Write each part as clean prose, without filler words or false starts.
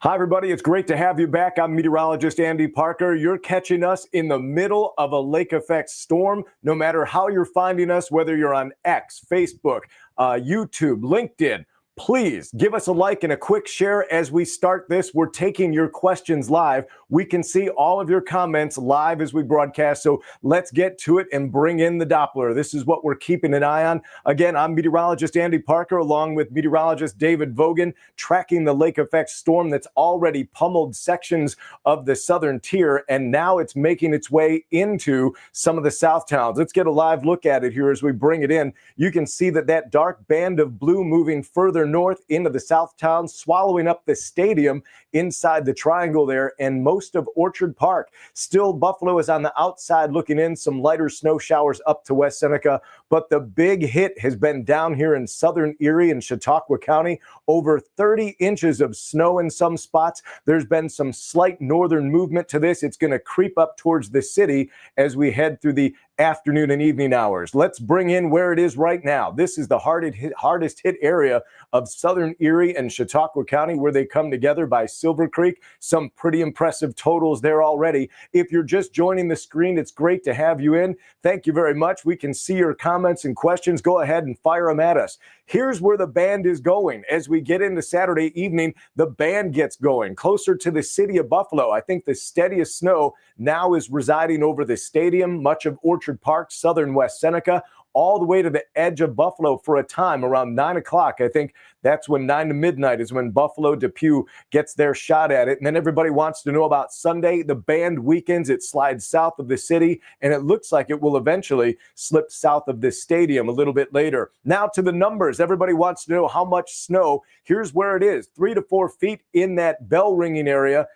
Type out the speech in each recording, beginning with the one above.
Hi, everybody. It's great to have you back. I'm meteorologist Andy Parker. You're catching us in the middle of a lake effect storm. No matter how you're finding us, whether you're on X, Facebook, YouTube, LinkedIn, please give us a like and a quick share as we start this. We're taking your questions live. We can see all of your comments live as we broadcast. So let's get to it and bring in the Doppler. This is what we're keeping an eye on. Again, I'm meteorologist Andy Parker, along with meteorologist David Vogan, tracking the lake effect storm that's already pummeled sections of the southern tier, and now it's making its way into some of the south towns. Let's get a live look at it here as we bring it in. You can see that dark band of blue moving further north into the south town, swallowing up the stadium inside the triangle there and most of Orchard Park. Still, Buffalo is on the outside looking in, some lighter snow showers up to West Seneca, but the big hit has been down here in southern Erie and Chautauqua County. Over 30 inches of snow in some spots. There's been some slight northern movement to this. It's going to creep up towards the city as we head through the afternoon and evening hours. Let's bring in where it is right now. This is the hardest hit area of southern Erie and Chautauqua County, where they come together by Silver Creek. Some pretty impressive totals there already. If you're just joining the screen, it's great to have you in. Thank you very much. We can see your comments and questions. Go ahead and fire them at us. Here's where the band is going. As we get into Saturday evening, the band gets going closer to the city of Buffalo. I think the steadiest snow now is residing over the stadium, much of Orchard Park, southern West Seneca, all the way to the edge of Buffalo for a time around 9 o'clock. I think that's when 9 to midnight is when Buffalo Depew gets their shot at it. And then everybody wants to know about Sunday. The band weekends. It slides south of the city, and it looks like it will eventually slip south of the stadium a little bit later. Now to the numbers. Everybody wants to know how much snow. Here's where it is. 3 to 4 feet in that bell ringing area.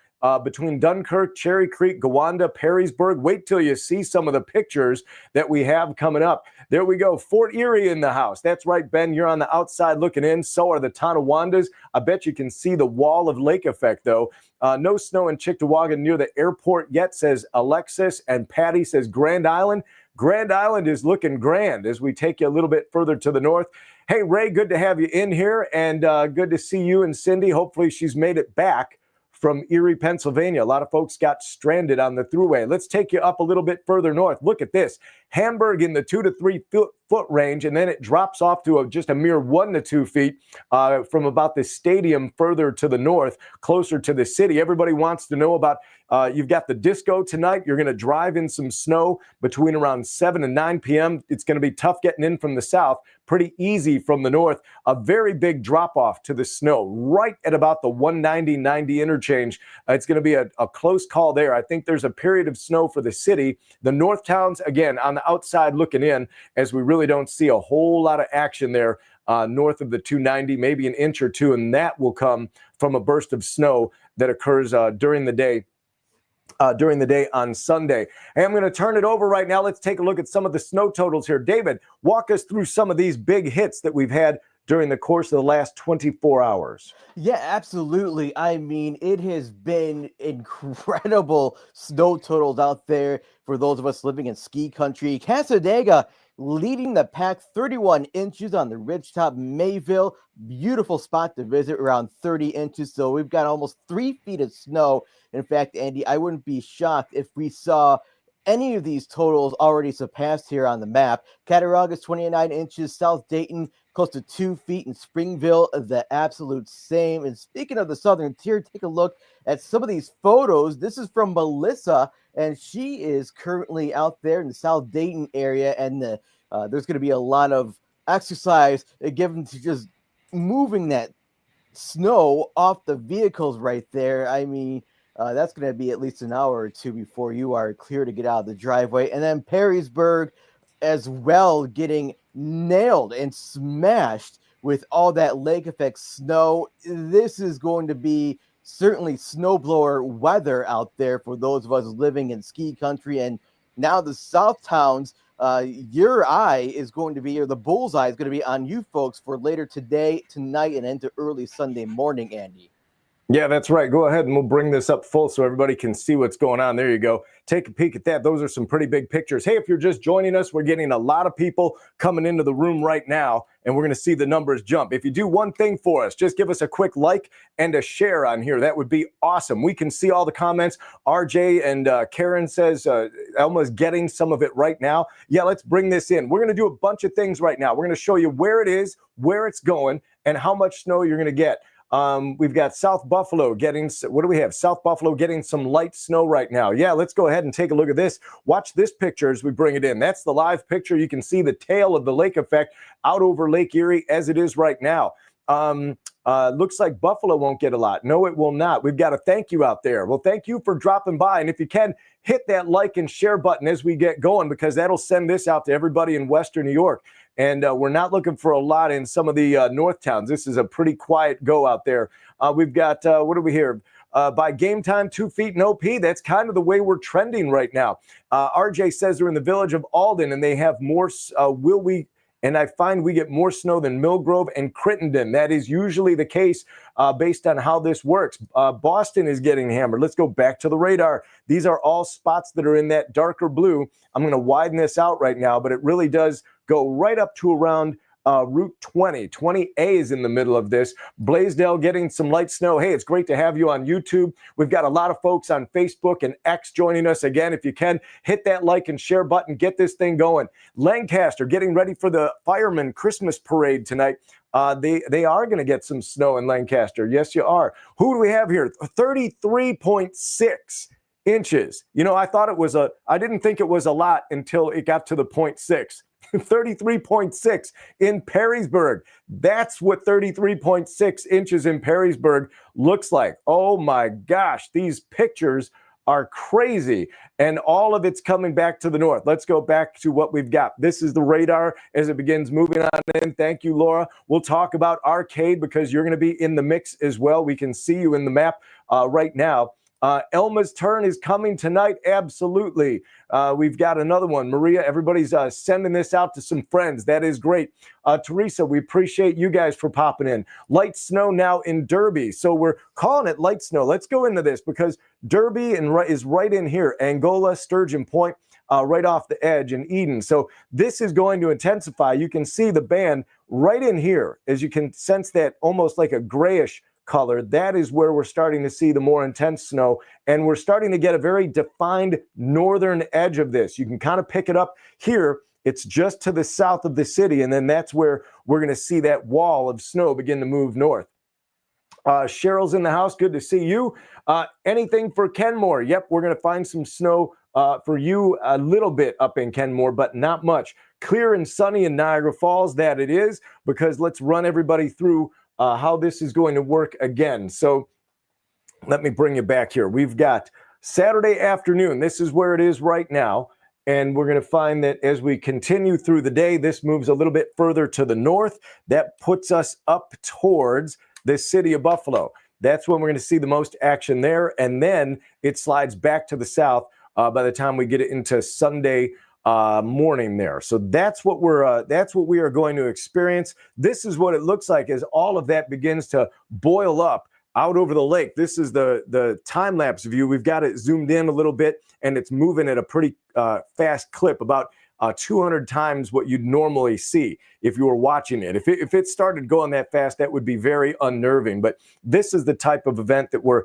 Between Dunkirk, Cherry Creek, Gowanda, Perrysburg. Wait till you see some of the pictures that we have coming up. There we go. Fort Erie in the house. That's right, Ben. You're on the outside looking in. So are the Tonawandas. I bet you can see the wall of lake effect, though. No snow in Cheektowaga near the airport yet, says Alexis. And Patty says Grand Island. Grand Island is looking grand as we take you a little bit further to the north. Hey, Ray, good to have you in here. And good to see you and Cindy. Hopefully she's made it back from Erie, Pennsylvania. A lot of folks got stranded on the thruway. Let's take you up a little bit further north. Look at this. Hamburg in the 2 to 3 foot range, and then it drops off to just a mere 1 to 2 feet from about the stadium further to the north, closer to the city. Everybody wants to know about, you've got the disco tonight. You're going to drive in some snow between around 7 and 9 p.m. It's going to be tough getting in from the south, pretty easy from the north. A very big drop off to the snow right at about the 190-90 interchange. It's going to be a close call there. I think there's a period of snow for the city. The north towns, again, on the outside looking in, as we really don't see a whole lot of action there north of the 290, maybe an inch or two, and that will come from a burst of snow that occurs during the day on Sunday. And I'm going to turn it over right now. Let's take a look at some of the snow totals here. David, walk us through some of these big hits that we've had during the course of the last 24 hours. Yeah, absolutely. I mean, it has been incredible snow totals out there for those of us living in ski country. Cassadaga leading the pack, 31 inches on the ridgetop. Mayville, beautiful spot to visit, around 30 inches. So we've got almost 3 feet of snow. In fact, Andy, I wouldn't be shocked if we saw any of these totals already surpassed here on the map. Cattaraugus, 29 inches. South Dayton, close to 2 feet. In Springville, the absolute same. And speaking of the southern tier, take a look at some of these photos. This is from Melissa, and she is currently out there in the South Dayton area, and there's going to be a lot of exercise given to just moving that snow off the vehicles right there. I mean, that's going to be at least an hour or two before you are clear to get out of the driveway. And then Perrysburg as well, getting nailed and smashed with all that lake effect snow. This is going to be certainly snowblower weather out there for those of us living in ski country. And now the south towns, your eye is going to be, or the bullseye is going to be on you folks for later today, tonight, and into early Sunday morning, Andy. Yeah, that's right. Go ahead and we'll bring this up full so everybody can see what's going on. There you go. Take a peek at that. Those are some pretty big pictures. Hey, if you're just joining us, we're getting a lot of people coming into the room right now, and we're going to see the numbers jump. If you do one thing for us, just give us a quick like and a share on here. That would be awesome. We can see all the comments. RJ and Karen says Elma's getting some of it right now. Yeah, let's bring this in. We're going to do a bunch of things right now. We're going to show you where it is, where it's going, and how much snow you're going to get. We've got South Buffalo getting, what do we have? South Buffalo getting some light snow right now. Yeah, let's go ahead and take a look at this. Watch this picture as we bring it in. That's the live picture. You can see the tail of the lake effect out over Lake Erie as it is right now. Looks like Buffalo won't get a lot. No, it will not. We've got a thank you out there. Well, thank you for dropping by. And if you can, hit that like and share button as we get going, because that'll send this out to everybody in Western New York. And we're not looking for a lot in some of the north towns. This is a pretty quiet go out there. We've got, what do we hear? By game time, 2 feet and OP. That's kind of the way we're trending right now. RJ says they're in the village of Alden and they have more, and I find we get more snow than Millgrove and Crittenden. That is usually the case based on how this works. Boston is getting hammered. Let's go back to the radar. These are all spots that are in that darker blue. I'm going to widen this out right now, but it really does go right up to around Route 20. 20A is in the middle of this. Blaisdell getting some light snow. Hey, it's great to have you on YouTube. We've got a lot of folks on Facebook and X joining us. Again, if you can, hit that like and share button. Get this thing going. Lancaster getting ready for the Fireman Christmas Parade tonight. They are going to get some snow in Lancaster. Yes, you are. Who do we have here? 33.6 inches. You know, I didn't think it was a lot until it got to the 0.6. 33.6 in Perrysburg. That's what 33.6 inches in Perrysburg looks like. Oh my gosh, these pictures are crazy. And all of it's coming back to the north. Let's go back to what we've got. This is the radar as it begins moving on in. Thank you, Laura. We'll talk about Arcade because you're going to be in the mix as well. We can see you in the map right now. Elma's turn is coming tonight. Absolutely. We've got another one. Maria, everybody's sending this out to some friends. That is great. Teresa, we appreciate you guys for popping in. Light snow now in Derby. So we're calling it light snow. Let's go into this because Derby is right in here. Angola, Sturgeon Point, right off the edge in Eden. So this is going to intensify. You can see the band right in here as you can sense that almost like a grayish color. That is where we're starting to see the more intense snow, and we're starting to get a very defined northern edge of this. You can kind of pick it up here. It's just to the south of the city, and then that's where we're going to see that wall of snow begin to move north. Cheryl's in the house. Good to see you. Anything for Kenmore? Yep, we're going to find some snow for you a little bit up in Kenmore, but not much. Clear and sunny in Niagara Falls, that it is, because let's run everybody through how this is going to work again. So let me bring you back here. We've got Saturday afternoon. This is where it is right now. And we're going to find that as we continue through the day, this moves a little bit further to the north. That puts us up towards the city of Buffalo. That's when we're going to see the most action there. And then it slides back to the south by the time we get it into Sunday morning there. So that's what we are going to experience. This is what it looks like as all of that begins to boil up out over the lake. This is the time-lapse view. We've got it zoomed in a little bit, and it's moving at a pretty fast clip, about 200 times what you'd normally see if you were watching it. If it started going that fast, that would be very unnerving. But this is the type of event that we're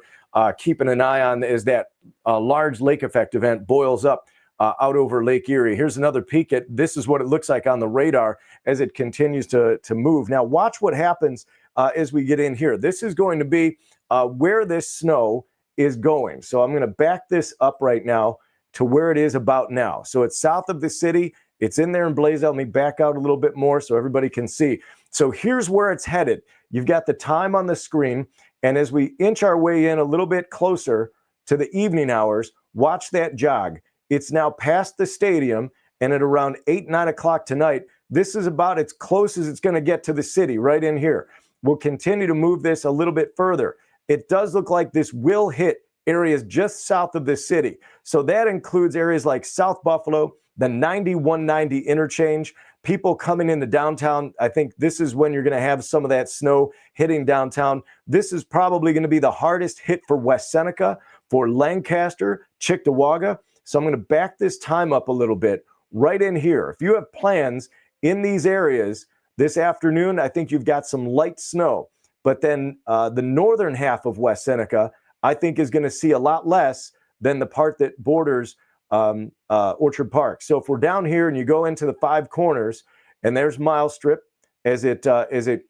keeping an eye on as that large lake effect event boils up out over Lake Erie. Here's another peek at this is what it looks like on the radar as it continues to move. Now watch what happens as we get in here. This is going to be where this snow is going. So I'm going to back this up right now to where it is about now. So it's south of the city. It's in there in Blaisdell. Let me back out a little bit more so everybody can see. So here's where it's headed. You've got the time on the screen. And as we inch our way in a little bit closer to the evening hours, watch that jog. It's now past the stadium, and at around 8, 9 o'clock tonight, this is about as close as it's going to get to the city right in here. We'll continue to move this a little bit further. It does look like this will hit areas just south of the city. So that includes areas like South Buffalo, the 9190 interchange, people coming into downtown, I think this is when you're going to have some of that snow hitting downtown. This is probably going to be the hardest hit for West Seneca, for Lancaster, Cheektowaga. So I'm going to back this time up a little bit right in here. If you have plans in these areas this afternoon, I think you've got some light snow. But then the northern half of West Seneca, I think, is going to see a lot less than the part that borders Orchard Park. So if we're down here and you go into the Five Corners, and there's Mile Strip as it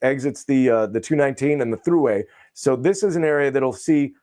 exits the 219 and the Thruway. So this is an area that'll see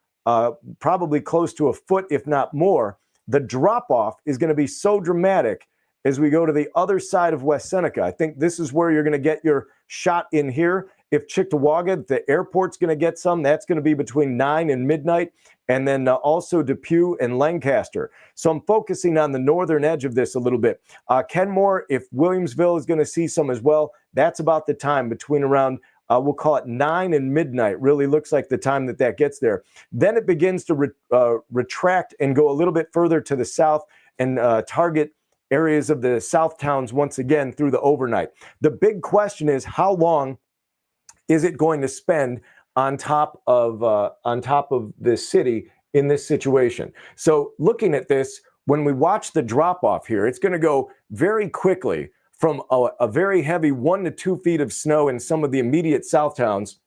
probably close to a foot, if not more. The drop-off is going to be so dramatic as we go to the other side of West Seneca. I think this is where you're going to get your shot in here. If Cheektowaga, the airport's going to get some, that's going to be between 9 and midnight, and then also Depew and Lancaster. So I'm focusing on the northern edge of this a little bit. Kenmore, if Williamsville is going to see some as well, that's about the time between around, we'll call it 9 and midnight. Really looks like the time that gets there. Then it begins to retract and go a little bit further to the south and target areas of the south towns once again through the overnight. The big question is, how long is it going to spend on top of the city in this situation? So looking at this, when we watch the drop off here, it's going to go very quickly from a very heavy 1 to 2 feet of snow in some of the immediate south towns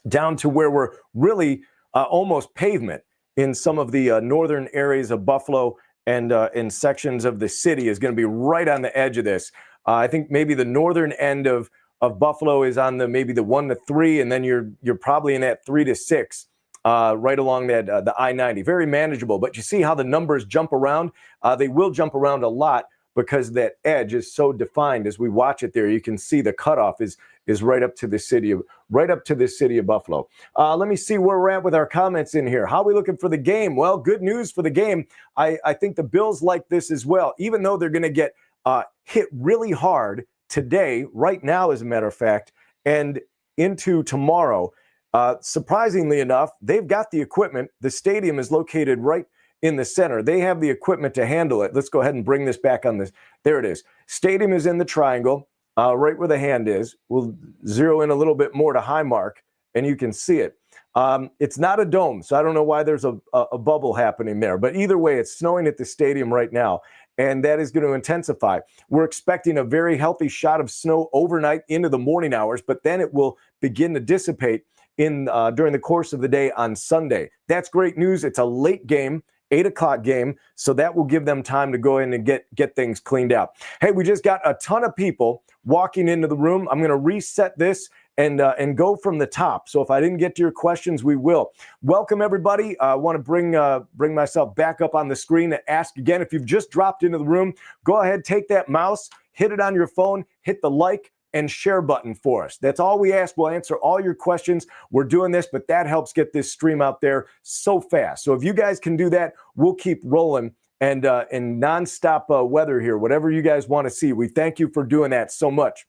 down to where we're really almost pavement in some of the northern areas of Buffalo, and in sections of the city is going to be right on the edge of this. I think maybe the northern end of Buffalo is on maybe the 1 to 3, and then you're probably in that 3 to 6 right along that the I-90. Very manageable, but you see how the numbers jump around? They will jump around a lot because that edge is so defined. As we watch it there, you can see the cutoff is right up to the city of Buffalo. Let me see where we're at with our comments in here. How are we looking for the game? Well, good news for the game. I think the Bills like this as well, even though they're going to get hit really hard today, right now, as a matter of fact, and into tomorrow. Surprisingly enough, they've got the equipment. The stadium is located right in the center. They have the equipment to handle it. Let's go ahead and bring this back on this. There it is. Stadium is in the triangle, right where the hand is. We'll zero in a little bit more to Highmark, and you can see it. It's not a dome, so I don't know why there's a bubble happening there. But either way, it's snowing at the stadium right now, and that is going to intensify. We're expecting a very healthy shot of snow overnight into the morning hours, but then it will begin to dissipate during the course of the day on Sunday. That's great news. It's a late game, 8 o'clock game, so that will give them time to go in and get things cleaned out. Hey, we just got a ton of people walking into the room. I'm going to reset this and go from the top. So if I didn't get to your questions, we will. Welcome, everybody. I want to bring myself back up on the screen to ask again. If you've just dropped into the room, go ahead, take that mouse, hit it on your phone, hit the like and share button for us. That's all we ask. We'll answer all your questions. We're doing this, but that helps get this stream out there so fast. So if you guys can do that, we'll keep rolling and nonstop weather here, whatever you guys want to see. We thank you for doing that so much.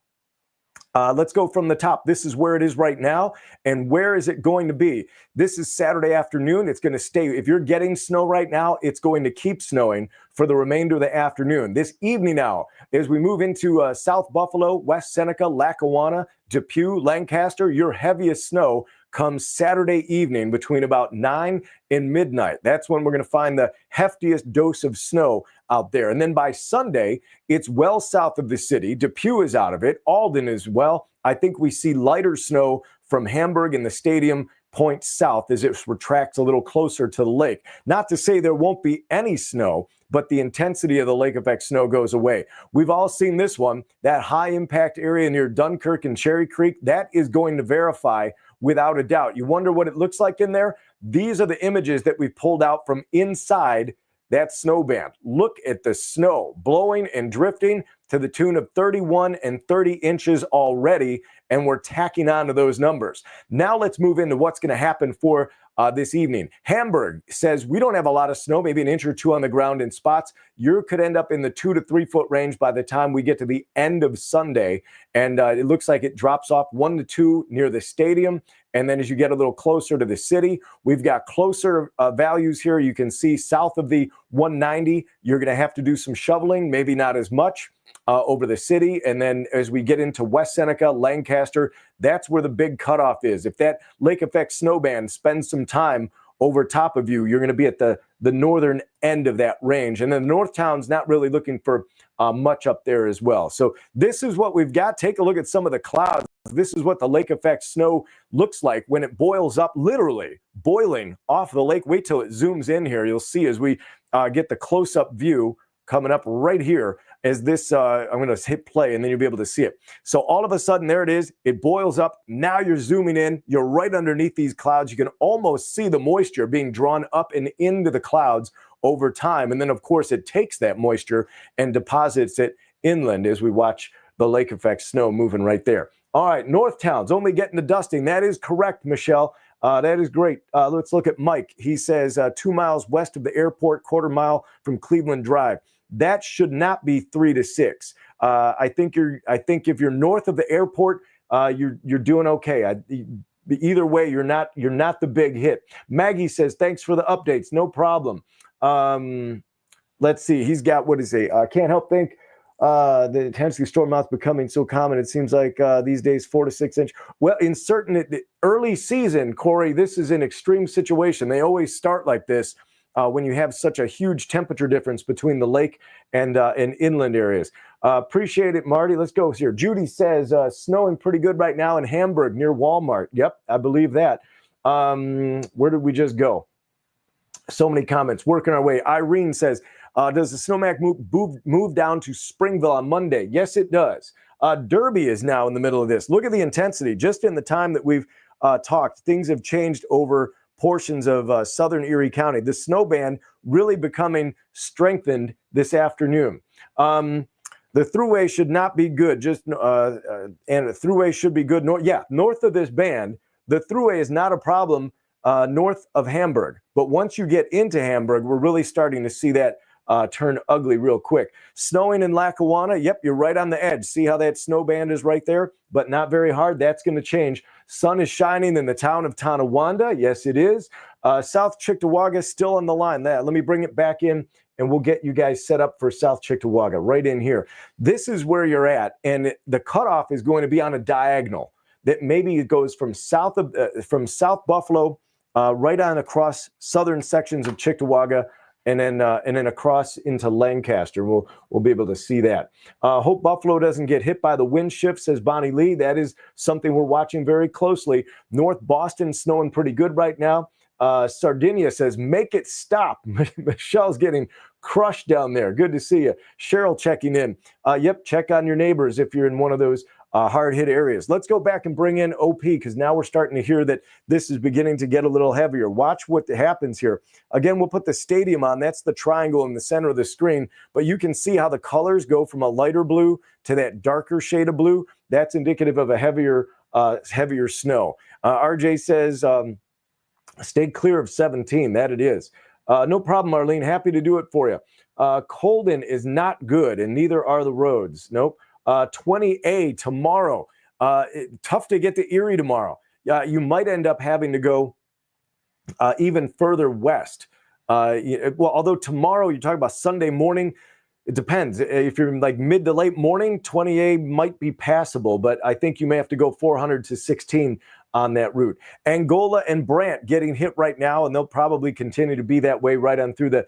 Let's go from the top. This is where it is right now. And where is it going to be? This is Saturday afternoon. It's going to stay. If you're getting snow right now, it's going to keep snowing for the remainder of the afternoon. This evening now, as we move into South Buffalo, West Seneca, Lackawanna, Depew, Lancaster, your heaviest snow comes Saturday evening between about 9 and midnight. That's when we're going to find the heftiest dose of snow out there. And then by Sunday, it's well south of the city. Depew is out of it. Alden as well. I think we see lighter snow from Hamburg and the stadium point south as it retracts a little closer to the lake. Not to say there won't be any snow, but the intensity of the lake effect snow goes away. We've all seen this one, that high impact area near Dunkirk and Cherry Creek. That is going to verify without a doubt. You wonder what it looks like in there? These are the images that we pulled out from inside that snow band. Look at the snow blowing and drifting to the tune of 31 and 30 inches already, and we're tacking on to those numbers. Now let's move into what's going to happen for this evening. Hamburg says we don't have a lot of snow, maybe an inch or two on the ground in spots. You could end up in the 2 to 3 foot range by the time we get to the end of Sunday. And it looks like it drops off 1 to 2 near the stadium. And then as you get a little closer to the city, we've got closer values here. You can see south of the 190, you're going to have to do some shoveling, maybe not as much. over the city. And then as we get into West Seneca, Lancaster, that's where the big cutoff is. If that lake effect snow band spends some time over top of you, you're going to be at the northern end of that range. And then Northtown's not really looking for much up there as well. So this is what we've got. Take a look at some of the clouds. This is what the lake effect snow looks like when it boils up, literally boiling off the lake. Wait till it zooms in here. You'll see as we get the close-up view coming up right here as this, I'm going to hit play and then you'll be able to see it. So all of a sudden, there it is. It boils up. Now you're zooming in. You're right underneath these clouds. You can almost see the moisture being drawn up and into the clouds over time. And then, of course, it takes that moisture and deposits it inland as we watch the lake effect snow moving right there. All right, Northtown's only getting the dusting. That is correct, Michelle. That is great. Let's look at Mike. He says 2 miles west of the airport, quarter mile from Cleveland Drive. That should not be 3 to 6. I think if you're north of the airport, you're doing okay. Either way, you're not the big hit. Maggie says thanks for the updates. No problem. Let's see. He's got what is it? Can't help think. The intensity storm mouth becoming so common. It seems like these days 4 to 6 inch. Well, in certain early season, Corey, this is an extreme situation. They always start like this when you have such a huge temperature difference between the lake and inland areas. Appreciate it, Marty. Let's go here. Judy says snowing pretty good right now in Hamburg near Walmart. Yep, I believe that. Where did we just go? So many comments working our way. Irene says, does the snowmac move down to Springville on Monday? Yes, it does. Derby is now in the middle of this. Look at the intensity. Just in the time that we've talked, things have changed over portions of southern Erie County. The snow band really becoming strengthened this afternoon. The thruway should not be good. And the thruway should be good. North of this band, the thruway is not a problem north of Hamburg. But once you get into Hamburg, we're really starting to see that turn ugly real quick. Snowing in Lackawanna, yep, you're right on the edge. See how that snow band is right there, but not very hard. That's going to change. Sun is shining in the town of Tonawanda. Yes, it is. South Cheektowaga still on the line. Let me bring it back in, and we'll get you guys set up for South Cheektowaga right in here. This is where you're at, and the cutoff is going to be on a diagonal that maybe it goes from South Buffalo right on across southern sections of Cheektowaga, and then across into Lancaster. We'll be able to see that. Hope Buffalo doesn't get hit by the wind shift, says Bonnie Lee. That is something we're watching very closely. North Boston snowing pretty good right now. Sardinia says, make it stop. Michelle's getting crushed down there. Good to see you. Cheryl checking in. Yep, check on your neighbors if you're in one of those hard-hit areas. Let's go back and bring in OP because now we're starting to hear that this is beginning to get a little heavier. Watch what happens here. Again, we'll put the stadium on. That's the triangle in the center of the screen, but you can see how the colors go from a lighter blue to that darker shade of blue. That's indicative of a heavier snow. RJ says, stay clear of 17. That it is. No problem, Marlene. Happy to do it for you. Colden is not good, and neither are the roads. Nope. 20A tomorrow. Tough to get to Erie tomorrow. You might end up having to go even further west. Although tomorrow, you're talking about Sunday morning, it depends. If you're like mid to late morning, 20A might be passable, but I think you may have to go 400 to 16 on that route. Angola and Brant getting hit right now, and they'll probably continue to be that way right on through the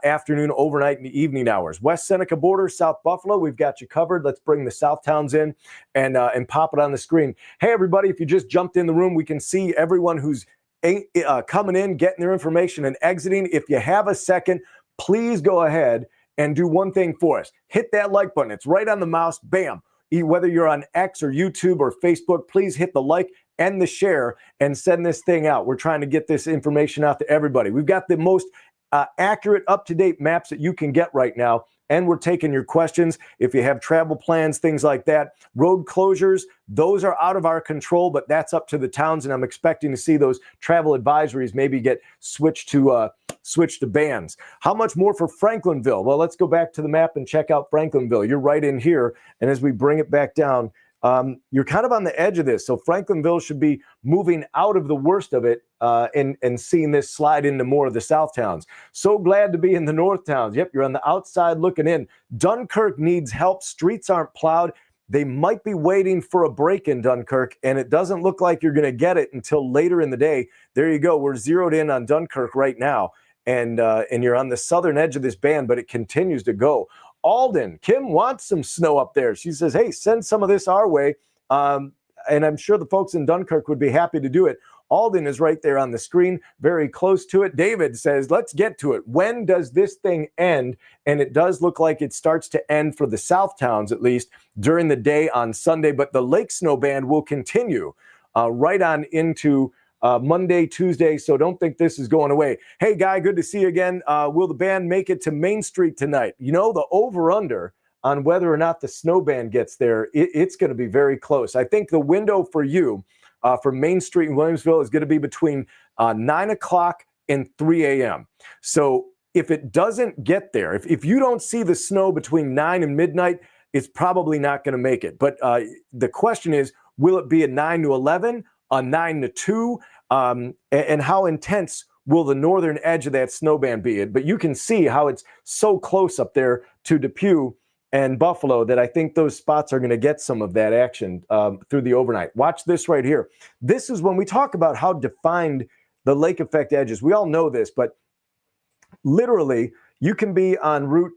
afternoon, overnight, and evening hours. West Seneca border, South Buffalo, we've got you covered. Let's bring the South Towns in and pop it on the screen. Hey, everybody, if you just jumped in the room, we can see everyone who's coming in, getting their information, and exiting. If you have a second, please go ahead and do one thing for us. Hit that like button. It's right on the mouse. Bam. Whether you're on X or YouTube or Facebook, please hit the like and the share and send this thing out. We're trying to get this information out to everybody. We've got the most accurate, up-to-date maps that you can get right now, and we're taking your questions. If you have travel plans, things like that, road closures, those are out of our control, but that's up to the towns, and I'm expecting to see those travel advisories maybe get switched to bans. How much more for Franklinville? Well, let's go back to the map and check out Franklinville. You're right in here, and as we bring it back down, you're kind of on the edge of this. So Franklinville should be moving out of the worst of it and seeing this slide into more of the south towns. So glad to be in the north towns. Yep, you're on the outside looking in. Dunkirk needs help. Streets aren't plowed. They might be waiting for a break in Dunkirk, and it doesn't look like you're going to get it until later in the day. There you go. We're zeroed in on Dunkirk right now, and you're on the southern edge of this band, but it continues to go. Alden, Kim wants some snow up there. She says, hey, send some of this our way, and I'm sure the folks in Dunkirk would be happy to do it. Alden is right there on the screen, very close to it. David says, let's get to it. When does this thing end? And it does look like it starts to end for the south towns, at least, during the day on Sunday. But the lake snow band will continue right on into Monday, Tuesday. So don't think this is going away. Hey, Guy, good to see you again. Will the band make it to Main Street tonight? You know, the over-under on whether or not the snow band gets there, it's going to be very close. I think the window for you for Main Street in Williamsville is going to be between 9 o'clock and 3 a.m. So if it doesn't get there, if you don't see the snow between 9 and midnight, it's probably not going to make it. But the question is, will it be a 9 to 11, a 9 to 2, and how intense will the northern edge of that snow band be? But you can see how it's so close up there to Depew and Buffalo that I think those spots are going to get some of that action through the overnight. Watch this right here. This is when we talk about how defined the lake effect edge is. We all know this, but literally you can be on route,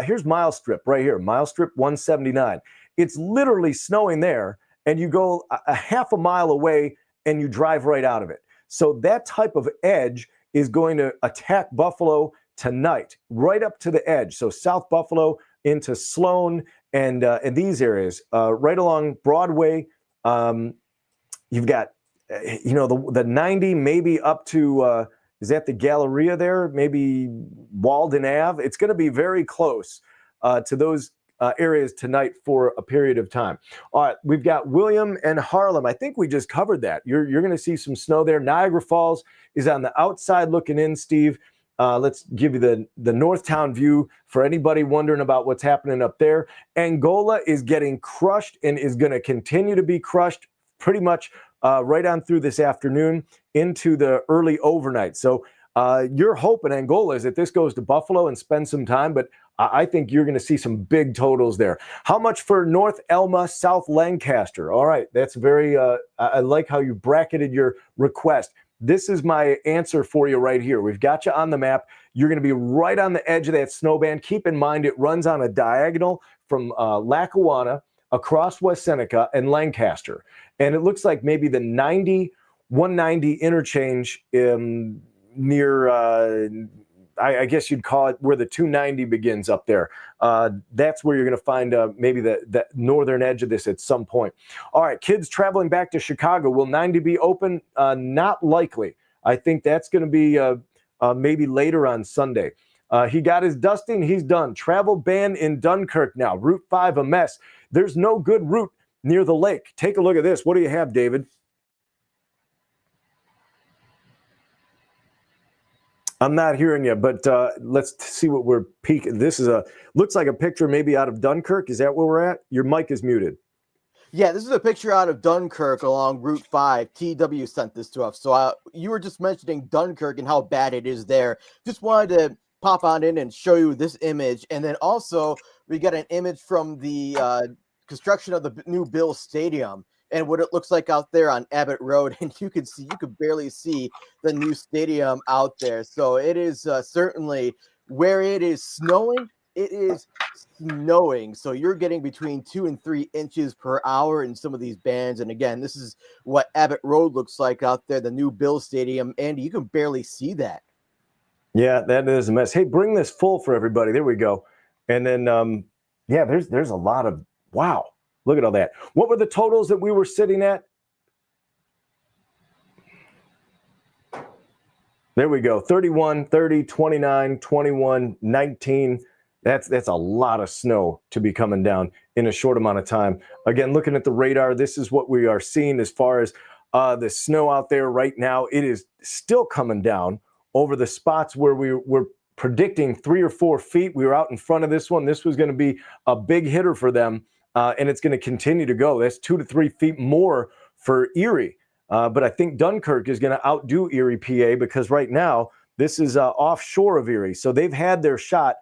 here's Mile Strip right here, Mile Strip 179. It's literally snowing there, and you go a half a mile away and you drive right out of it. So that type of edge is going to attack Buffalo tonight, right up to the edge. So South Buffalo into Sloan and these areas, right along Broadway. You've got, the 90 maybe up to, is that the Galleria there? Maybe Walden Ave. It's going to be very close to those areas tonight for a period of time. All right, we've got William and Harlem. I think we just covered that. You're going to see some snow there. Niagara Falls is on the outside looking in, Steve. Let's give you the Northtown view for anybody wondering about what's happening up there. Angola is getting crushed and is going to continue to be crushed pretty much right on through this afternoon into the early overnight. So you're hoping, Angola, is that this goes to Buffalo and spend some time, but I think you're going to see some big totals there. How much for North Elma, South Lancaster? All right, that's very, I like how you bracketed your request. This is my answer for you right here. We've got you on the map. You're going to be right on the edge of that snow band. Keep in mind, it runs on a diagonal from Lackawanna across West Seneca and Lancaster. And it looks like maybe the 190 interchange near, I guess you'd call it where the 290 begins up there. That's where you're going to find maybe the northern edge of this at some point. All right, kids traveling back to Chicago. Will 90 be open? Not likely. I think that's going to be maybe later on Sunday. He got his dusting. He's done. Travel ban in Dunkirk now. Route 5 a mess. There's no good route near the lake. Take a look at this. What do you have, David? I'm not hearing you, but let's see what we're peeking. This is looks like a picture maybe out of Dunkirk. Is that where we're at? Your mic is muted. Yeah, this is a picture out of Dunkirk along Route 5. TW sent this to us. So you were just mentioning Dunkirk and how bad it is there. Just wanted to pop on in and show you this image. And then also we got an image from the construction of the new Bills Stadium and what it looks like out there on Abbott Road. And you could barely see the new stadium out there. So it is certainly where it is snowing. It is snowing. So you're getting between 2 and 3 inches per hour in some of these bands. And again, this is what Abbott Road looks like out there, the new Bills Stadium. And you can barely see that. Yeah, that is a mess. Hey, bring this full for everybody. There we go. And then, yeah, there's a lot of, wow. Look at all that. What were the totals that we were sitting at? There we go. 31, 30, 29, 21, 19. That's a lot of snow to be coming down in a short amount of time. Again, looking at the radar, this is what we are seeing as far as the snow out there right now. It is still coming down over the spots where we were predicting 3 or 4 feet. We were out in front of this one. This was going to be a big hitter for them. and it's going to continue to go. That's 2 to 3 feet more for Erie. But I think Dunkirk is going to outdo Erie, PA, because right now this is offshore of Erie. So they've had their shot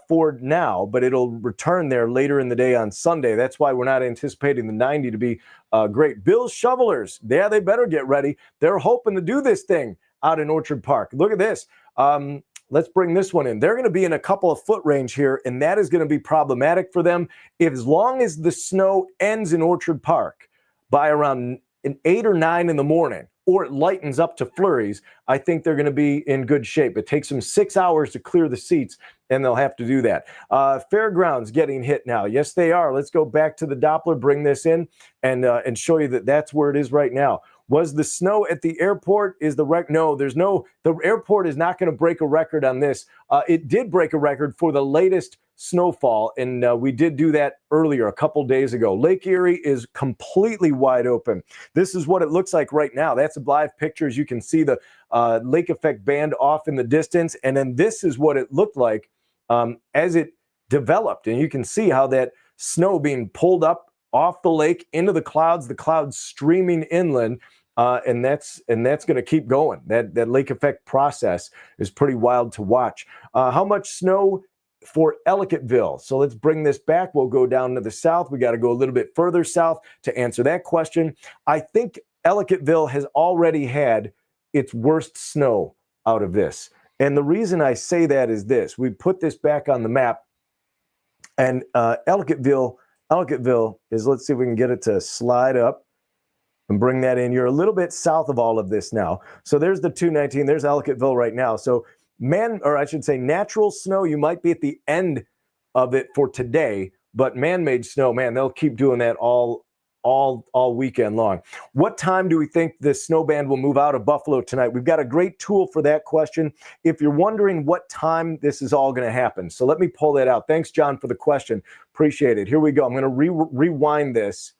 for now, but it'll return there later in the day on Sunday. That's why we're not anticipating the 90 to be great. Bills shovelers, yeah, they better get ready. They're hoping to do this thing out in Orchard Park. Look at this. Let's bring this one in. They're going to be in a couple of foot range here, and that is going to be problematic for them. As long as the snow ends in Orchard Park by around 8 or 9 in the morning, or it lightens up to flurries, I think they're going to be in good shape. It takes them 6 hours to clear the seats, and they'll have to do that. Fairgrounds getting hit now. Yes, they are. Let's go back to the Doppler, bring this in, and show you that that's where it is right now. Was the snow at the airport? No, the airport is not going to break a record on this. It did break a record for the latest snowfall, and we did do that earlier, a couple days ago. Lake Erie is completely wide open. This is what it looks like right now. That's a live picture. As you can see the lake effect band off in the distance, and then this is what it looked like as it developed, and you can see how that snow being pulled up off the lake into the clouds streaming inland. And that's going to keep going. That lake effect process is pretty wild to watch. How much snow for Ellicottville? So let's bring this back. We'll go down to the south. We got to go a little bit further south to answer that question. I think Ellicottville has already had its worst snow out of this. And the reason I say that is this. We put this back on the map, and Ellicottville is, let's see if we can get it to slide up and bring that in. You're a little bit south of all of this now. So there's the 219. There's Ellicottville right now. So natural snow, you might be at the end of it for today, but man-made snow, man, they'll keep doing that all weekend long. What time do we think the snow band will move out of Buffalo tonight? We've got a great tool for that question. If you're wondering what time this is all going to happen, so let me pull that out. Thanks, John, for the question. Appreciate it. Here we go. I'm going to rewind this.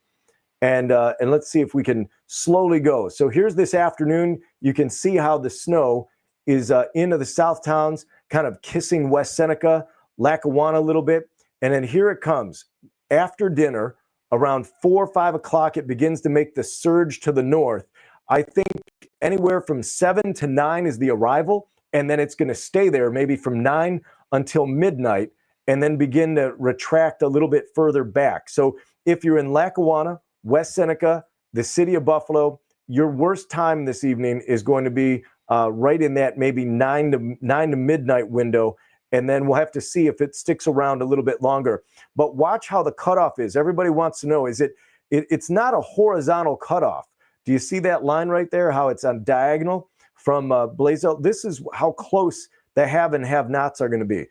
And let's see if we can slowly go. So here's this afternoon. You can see how the snow is into the south towns, kind of kissing West Seneca, Lackawanna a little bit. And then here it comes. After dinner, around 4 or 5 o'clock, it begins to make the surge to the north. I think anywhere from 7 to 9 is the arrival. And then it's going to stay there maybe from 9 until midnight and then begin to retract a little bit further back. So if you're in Lackawanna, West Seneca, the city of Buffalo, your worst time this evening is going to be right in that maybe 9 to midnight window. And then we'll have to see if it sticks around a little bit longer. But watch how the cutoff is. Everybody wants to know, it's not a horizontal cutoff. Do you see that line right there, how it's on diagonal from Blaisdell? This is how close the have and have-nots are going to be.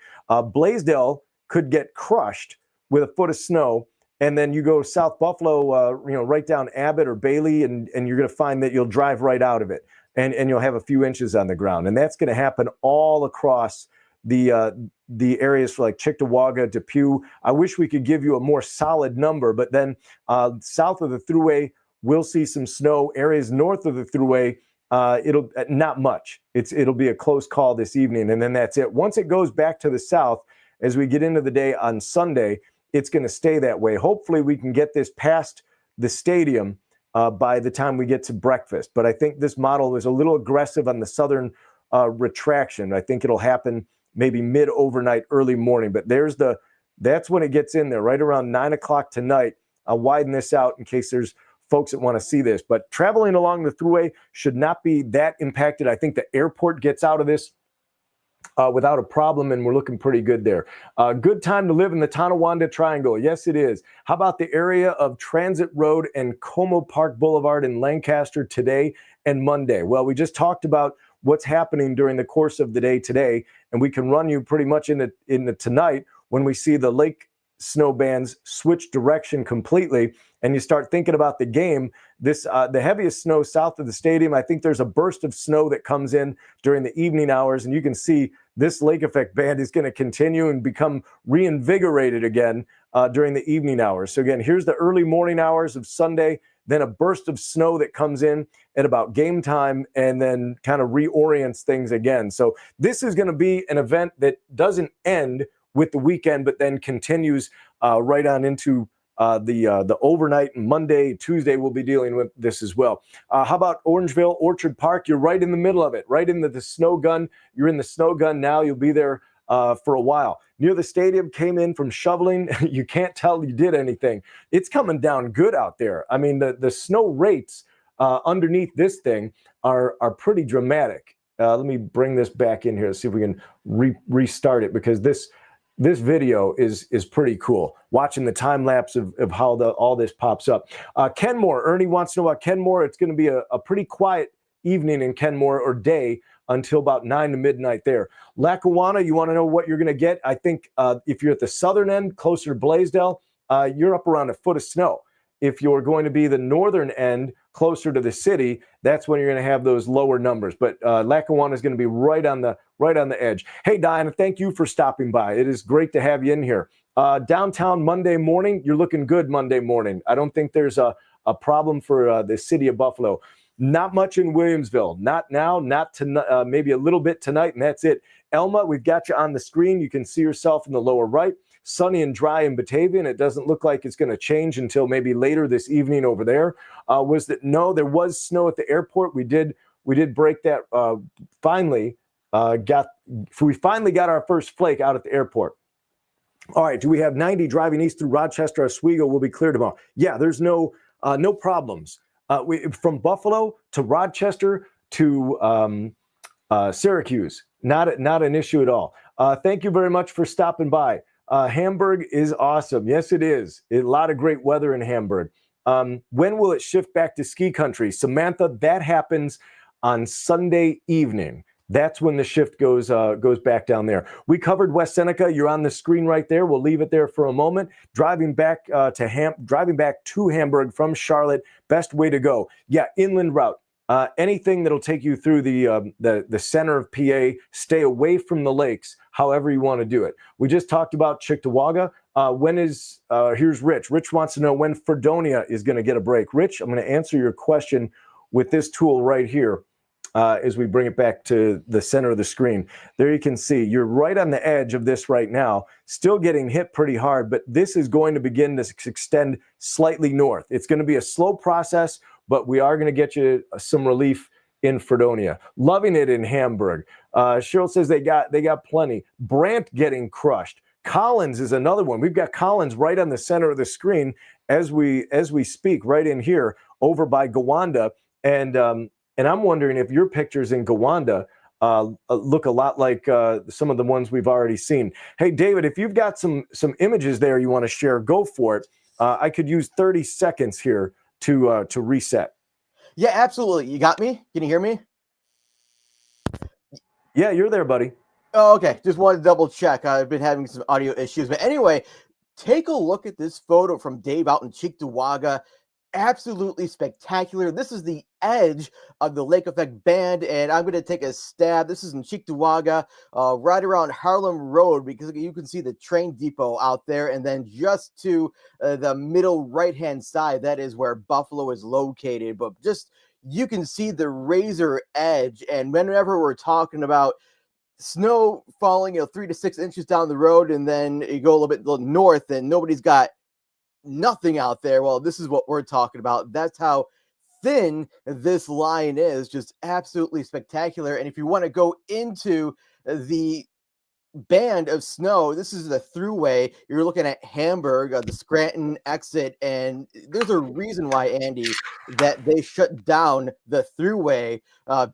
Blaisdell could get crushed with a foot of snow. And then you go South Buffalo, right down Abbott or Bailey, and you're going to find that you'll drive right out of it, and you'll have a few inches on the ground. And that's going to happen all across the areas for like Cheektowaga, Depew. I wish we could give you a more solid number, but then south of the Thruway, we'll see some snow. Areas north of the Thruway, it'll not much. It'll be a close call this evening, and then that's it. Once it goes back to the south, as we get into the day on Sunday, it's going to stay that way. Hopefully we can get this past the stadium by the time we get to breakfast. But I think this model is a little aggressive on the southern retraction. I think it'll happen maybe mid-overnight, early morning. But that's when it gets in there, right around 9 o'clock tonight. I'll widen this out in case there's folks that want to see this. But traveling along the Thruway should not be that impacted. I think the airport gets out of this without a problem, and we're looking pretty good there. Good time to live in the Tonawanda Triangle. Yes, it is. How about the area of Transit Road and Como Park Boulevard in Lancaster today and Monday? Well, we just talked about what's happening during the course of the day today, and we can run you pretty much in the tonight when we see the lake snow bands switch direction completely, and you start thinking about the game. The heaviest snow south of the stadium, I think there's a burst of snow that comes in during the evening hours, and you can see this lake effect band is going to continue and become reinvigorated again during the evening hours. So again, here's the early morning hours of Sunday, then a burst of snow that comes in at about game time and then kind of reorients things again. So this is going to be an event that doesn't end with the weekend, but then continues right on into the overnight Monday, Tuesday, we'll be dealing with this as well. How about Orangeville Orchard Park? You're right in the middle of it, right into the snow gun. You're in the snow gun now. You'll be there for a while. Near the stadium, came in from shoveling. You can't tell you did anything. It's coming down good out there. I mean, the snow rates underneath this thing are pretty dramatic. Let me bring this back in here, see if we can restart it, because this video is pretty cool. Watching the time lapse of how all this pops up. Kenmore, Ernie wants to know about Kenmore. It's going to be a pretty quiet evening in Kenmore, or day, until about 9 to midnight there. Lackawanna, you want to know what you're going to get? I think if you're at the southern end, closer to Blaisdell, you're up around a foot of snow. If you're going to be the northern end, closer to the city, that's when you're going to have those lower numbers. But Lackawanna is going to be right on the edge. Hey, Diana, thank you for stopping by. It is great to have you in here. Downtown Monday morning, you're looking good Monday morning. I don't think there's a problem for the city of Buffalo. Not much in Williamsville. Not now, not tonight, maybe a little bit tonight, and that's it. Elma, we've got you on the screen. You can see yourself in the lower right. Sunny and dry in Batavia, and it doesn't look like it's going to change until maybe later this evening over there. No, there was snow at the airport. We did break that. We finally got our first flake out at the airport. All right, do we have 90 driving east through Rochester? Oswego will be clear tomorrow. Yeah, there's no problems. From Buffalo to Rochester to Syracuse, not an issue at all. Thank you very much for stopping by. Hamburg is awesome. Yes, it is. A lot of great weather in Hamburg. When will it shift back to ski country? Samantha, that happens on Sunday evening. That's when the shift goes back down there. We covered West Seneca. You're on the screen right there. We'll leave it there for a moment. Driving back to Hamburg from Charlotte, best way to go. Yeah, inland route. Anything that'll take you through the center of PA. Stay away from the lakes, however you want to do it. We just talked about Cheektowaga. Here's Rich. Rich wants to know when Fredonia is going to get a break. Rich, I'm going to answer your question with this tool right here. As we bring it back to the center of the screen. There you can see you're right on the edge of this right now, still getting hit pretty hard, but this is going to begin to extend slightly north. It's going to be a slow process, but we are going to get you some relief in Fredonia. Loving it in Hamburg. Cheryl says they got plenty. Brant getting crushed. Collins is another one. We've got Collins right on the center of the screen as we speak, right in here over by Gowanda. And I'm wondering if your pictures in Gowanda look a lot like some of the ones we've already seen. Hey, David, if you've got some images there you want to share, go for it. I could use 30 seconds here to reset. Yeah, absolutely. You got me? Can you hear me? Yeah, you're there, buddy. Oh, okay. Just wanted to double check. I've been having some audio issues. But anyway, take a look at this photo from Dave out in Cheektowaga. Absolutely spectacular. This is the edge of the Lake Effect Band, and I'm going to take a stab. This is in Cheektowaga, right around Harlem Road, because you can see the train depot out there, and then just to the middle right-hand side, that is where Buffalo is located. But just you can see the razor edge, and whenever we're talking about snow falling 3 to 6 inches down the road, and then you go a little bit north, and nobody's got nothing out there. Well, this is what we're talking about. That's how thin this line is. Just absolutely spectacular. And if you want to go into the band of snow, this is the throughway. You're looking at Hamburg, the Scranton exit, and there's a reason why, Andy, that they shut down the throughway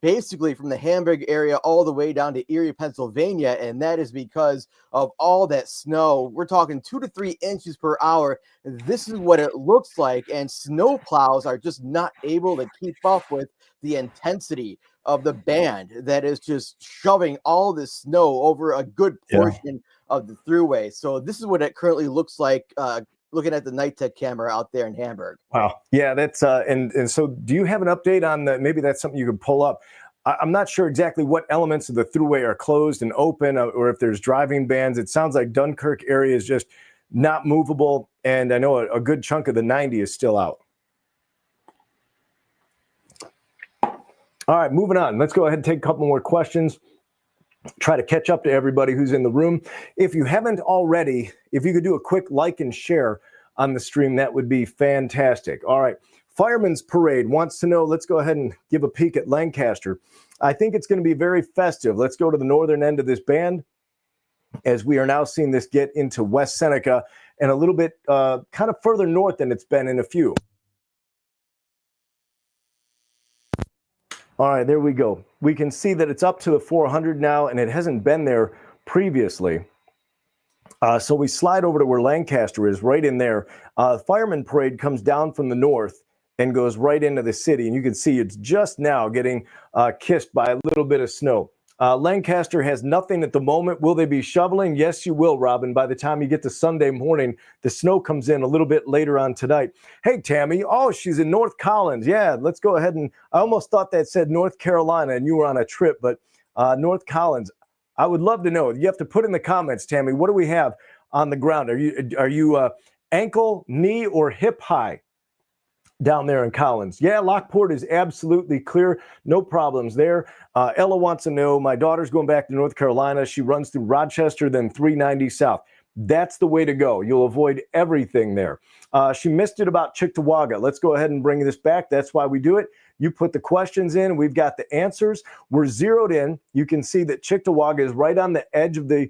basically from the Hamburg area all the way down to Erie, Pennsylvania, and that is because of all that snow. We're talking 2 to 3 inches per hour. This is what it looks like, and snow plows are just not able to keep up with the intensity of the band that is just shoving all this snow over a good portion of the throughway. So this is what it currently looks like looking at the Night Tech camera out there in Hamburg. Wow. Yeah, that's and so do you have an update on that? Maybe that's something you could pull up. I'm not sure exactly what elements of the throughway are closed and open, or if there's driving bans. It sounds like Dunkirk area is just not movable, and I know a good chunk of the 90 is still out. All right, moving on. Let's go ahead and take a couple more questions. Try to catch up to everybody who's in the room. If you haven't already, if you could do a quick like and share on the stream, that would be fantastic. All right. Fireman's Parade wants to know, let's go ahead and give a peek at Lancaster. I think it's going to be very festive. Let's go to the northern end of this band as we are now seeing this get into West Seneca and a little bit kind of further north than it's been in a few. All right, there we go. We can see that it's up to the 400 now, and it hasn't been there previously. So we slide over to where Lancaster is, right in there. Fireman Parade comes down from the north and goes right into the city. And you can see it's just now getting kissed by a little bit of snow. Lancaster has nothing at the moment. Will they be shoveling? Yes, you will, Robin. By the time you get to Sunday morning, the snow comes in a little bit later on tonight. Hey, Tammy. Oh, she's in North Collins. Yeah, let's go ahead and I almost thought that said North Carolina and you were on a trip, but North Collins. I would love to know. You have to put in the comments, Tammy. What do we have on the ground? Are you ankle, knee, or hip high down there in Collins? Yeah, Lockport is absolutely clear. No problems there. Ella wants to know, my daughter's going back to North Carolina. She runs through Rochester, then 390 South. That's the way to go. You'll avoid everything there. She missed it about Cheektowaga. Let's go ahead and bring this back. That's why we do it. You put the questions in. We've got the answers. We're zeroed in. You can see that Cheektowaga is right on the edge of the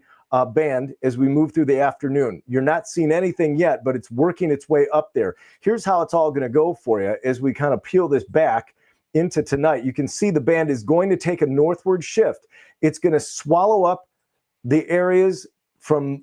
band as we move through the afternoon. You're not seeing anything yet, but it's working its way up there. Here's how it's all going to go for you as we kind of peel this back into tonight. You can see the band is going to take a northward shift. It's going to swallow up the areas from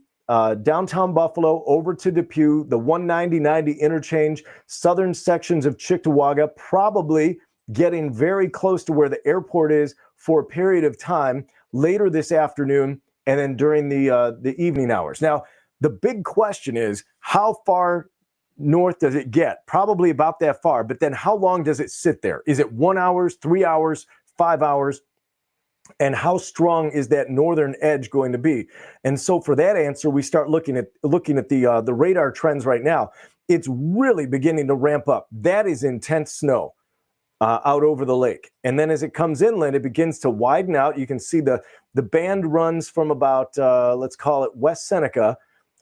downtown Buffalo over to Depew, the 190-90 interchange, southern sections of Cheektowaga, probably getting very close to where the airport is for a period of time later this afternoon and then during the evening hours. Now, the big question is, how far north does it get? Probably about that far, but then how long does it sit there? Is it 1 hour, 3 hours, 5 hours? And how strong is that northern edge going to be? And so for that answer, we start looking at the radar trends right now. It's really beginning to ramp up. That is intense snow out over the lake. And then as it comes inland, it begins to widen out. You can see the band runs from about, let's call it West Seneca,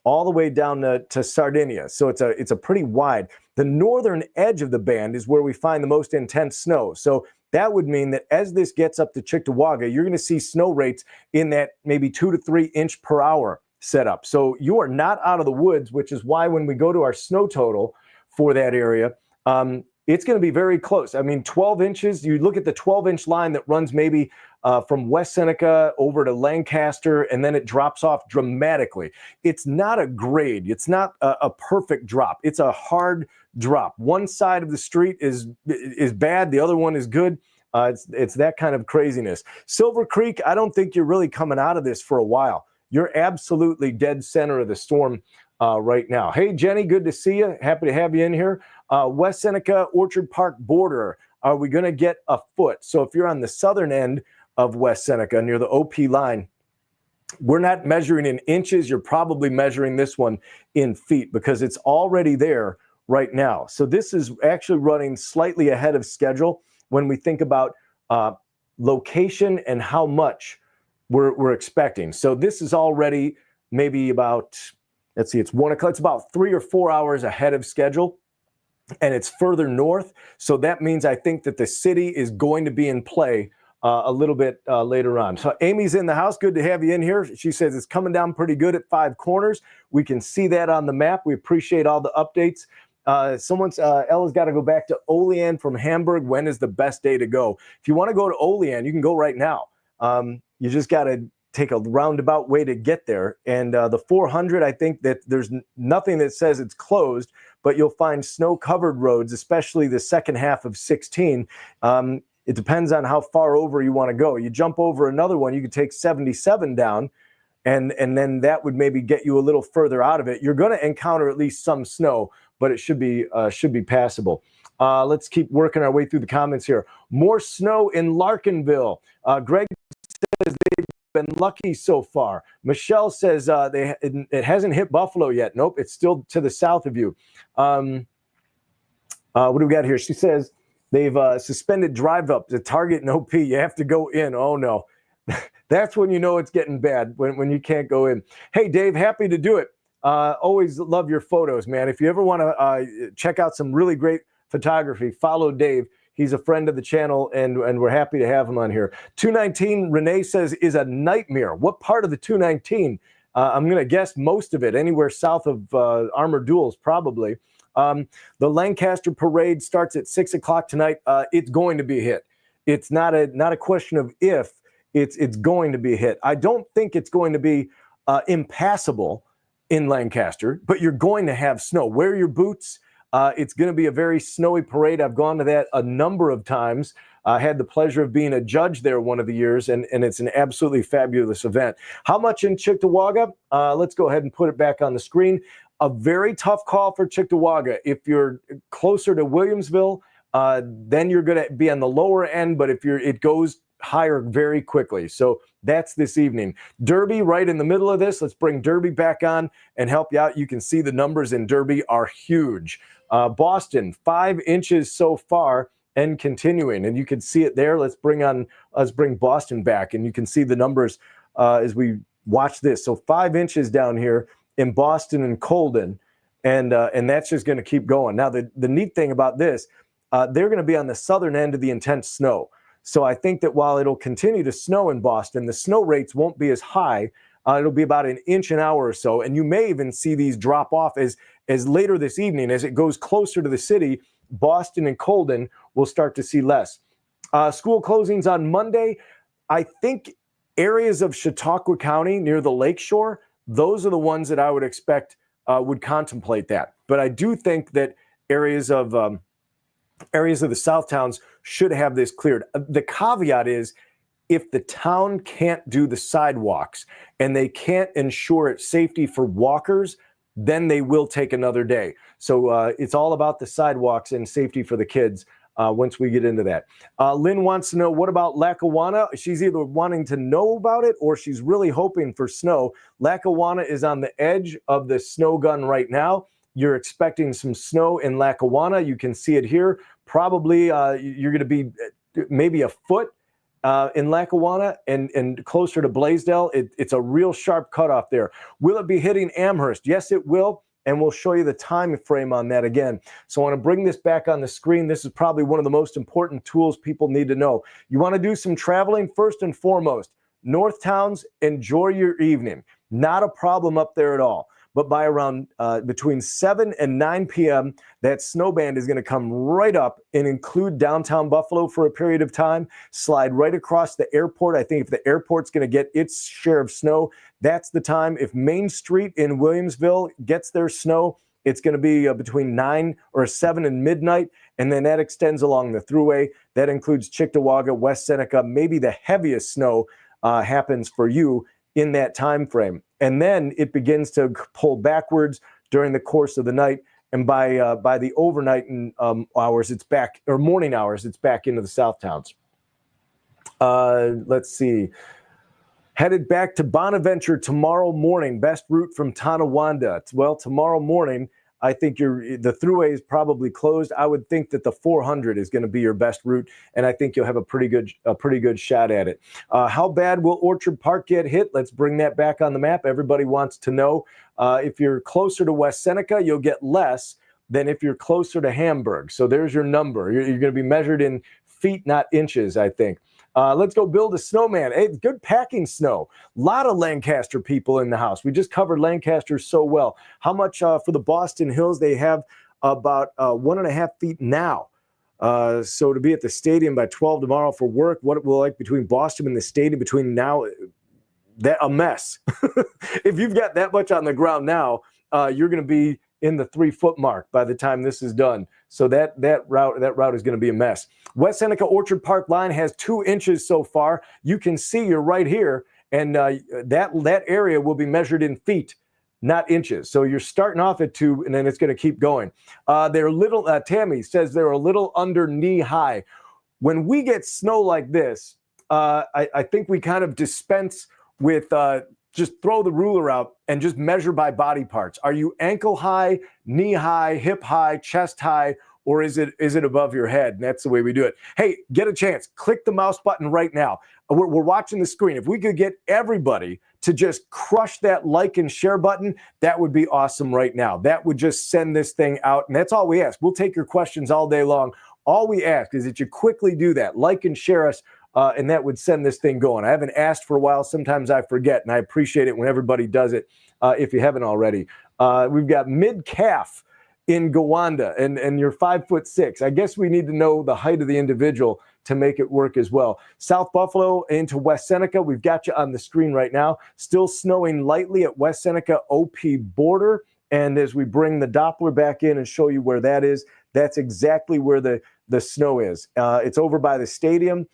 all the way down to Sardinia. So it's a pretty wide. The northern edge of the band is where we find the most intense snow. So that would mean that as this gets up to Cheektowaga, you're going to see snow rates in that maybe 2 to 3 inch per hour setup. So you are not out of the woods, which is why when we go to our snow total for that area, it's going to be very close. I mean, 12 inches, you look at the 12-inch line that runs maybe from West Seneca over to Lancaster, and then it drops off dramatically. It's not a grade. It's not a perfect drop. It's a hard drop. One side of the street is bad. The other one is good. It's that kind of craziness. Silver Creek, I don't think you're really coming out of this for a while. You're absolutely dead center of the storm right now. Hey, Jenny, good to see you. Happy to have you in here. West Seneca, Orchard Park border. Are we going to get a foot? So if you're on the southern end of West Seneca near the OP line, we're not measuring in inches. You're probably measuring this one in feet because it's already there right now. So this is actually running slightly ahead of schedule when we think about location and how much we're expecting. So this is already maybe about, let's see, it's 1 o'clock. It's about 3 or 4 hours ahead of schedule. And it's further north. So that means I think that the city is going to be in play a little bit later on. So Amy's in the house. Good to have you in here. She says it's coming down pretty good at Five Corners. We can see that on the map. We appreciate all the updates. Ella's got to go back to Olean from Hamburg. When is the best day to go? If you want to go to Olean, you can go right now. You just got to take a roundabout way to get there. And the 400, I think that there's nothing that says it's closed, but you'll find snow-covered roads, especially the second half of 16. It depends on how far over you want to go. You jump over another one, you could take 77 down, and then that would maybe get you a little further out of it. You're going to encounter at least some snow, but it should be passable. Let's keep working our way through the comments here. More snow in Larkinville. Greg says they've been lucky so far. Michelle says it hasn't hit Buffalo yet. Nope, it's still to the south of you. What do we got here? She says they've suspended drive-up to Target and OP. You have to go in. Oh, no. That's when you know it's getting bad, when you can't go in. Hey, Dave, happy to do it. Always love your photos, man. If you ever want to check out some really great photography, follow Dave. He's a friend of the channel, and we're happy to have him on here. 219, Renee says, is a nightmare. What part of the 219? I'm going to guess most of it, anywhere south of Armored Duels, probably. The Lancaster Parade starts at 6 o'clock tonight. It's going to be a hit. It's not a question of if, it's going to be a hit. I don't think it's going to be impassable in Lancaster, but you're going to have snow. Wear your boots. It's going to be a very snowy parade. I've gone to that a number of times. I had the pleasure of being a judge there one of the years, and it's an absolutely fabulous event. How much in Cheektowaga? Let's go ahead and put it back on the screen. A very tough call for Cheektowaga. If you're closer to Williamsville, then you're going to be on the lower end, but if it goes higher very quickly. So that's this evening. Derby right in the middle of this. Let's bring Derby back on and help you out. You can see the numbers in Derby are huge. Boston, 5 inches so far and continuing, and you can see it there. Let's bring Boston back, and you can see the numbers as we watch this. So 5 inches down here in Boston and Colden, and that's just going to keep going. Now, the neat thing about this, they're going to be on the southern end of the intense snow. So I think that while it'll continue to snow in Boston, the snow rates won't be as high. It'll be about 1 inch an hour or so, and you may even see these drop off as later this evening, as it goes closer to the city. Boston and Colden will start to see less. School closings on Monday. I think areas of Chautauqua County near the lakeshore, those are the ones that I would expect would contemplate that. But I do think that areas of the South towns should have this cleared. The caveat is, if the town can't do the sidewalks and they can't ensure its safety for walkers, then they will take another day. So it's all about the sidewalks and safety for the kids once we get into that. Lynn wants to know, what about Lackawanna? She's either wanting to know about it or she's really hoping for snow. Lackawanna is on the edge of the snow gun right now. You're expecting some snow in Lackawanna. You can see it here. Probably you're going to be maybe a foot in Lackawanna and closer to Blaisdell. It's a real sharp cutoff there. Will it be hitting Amherst? Yes, it will. And we'll show you the time frame on that again. So I want to bring this back on the screen. This is probably one of the most important tools people need to know. You want to do some traveling, first and foremost. North Towns, enjoy your evening. Not a problem up there at all. But by around between 7 and 9 p.m., that snow band is going to come right up and include downtown Buffalo for a period of time, slide right across the airport. I think if the airport's going to get its share of snow, that's the time. If Main Street in Williamsville gets their snow, it's going to be between 9 or 7 and midnight, and then that extends along the thruway. That includes Cheektowaga, West Seneca. Maybe the heaviest snow happens for you in that time frame. And then it begins to pull backwards during the course of the night. And by the overnight hours, it's back, or morning hours, it's back into the South Towns. Let's see. Headed back to Bonaventure tomorrow morning. Best route from Tonawanda. Well, tomorrow morning, I think the thruway is probably closed. I would think that the 400 is going to be your best route, and I think you'll have a pretty good shot at it. How bad will Orchard Park get hit? Let's bring that back on the map. Everybody wants to know. If you're closer to West Seneca, you'll get less than if you're closer to Hamburg. So there's your number. You're going to be measured in feet, not inches, I think. Let's go build a snowman. Hey, good packing snow. A lot of Lancaster people in the house. We just covered Lancaster so well. How much for the Boston Hills? They have about 1.5 feet now. So to be at the stadium by 12 tomorrow for work, what it will like between Boston and the stadium between now, that a mess. If you've got that much on the ground now, you're going to be in the 3-foot mark by the time this is done. So that route is going to be a mess. West Seneca Orchard Park line has 2 inches so far. You can see you're right here, and that area will be measured in feet, not inches. So you're starting off at 2, and then it's going to keep going. They're little. Tammy says they're a little under knee high. When we get snow like this, I think we kind of dispense with just throw the ruler out and just measure by body parts. Are you ankle high, knee high, hip high, chest high, or is it above your head? And that's the way we do it. Hey, get a chance. Click the mouse button right now. we're watching the screen. If we could get everybody to just crush that like and share button, that would be awesome right now. That would just send this thing out. And that's all we ask. We'll take your questions all day long. All we ask is that you quickly do that. Like and share us. And that would send this thing going. I haven't asked for a while. Sometimes I forget, and I appreciate it when everybody does it, if you haven't already. We've got mid-calf in Gowanda, and you're 5'6". I guess we need to know the height of the individual to make it work as well. South Buffalo into West Seneca. We've got you on the screen right now. Still snowing lightly at West Seneca OP border. And as we bring the Doppler back in and show you where that is, that's exactly where the snow is. It's over by the stadium.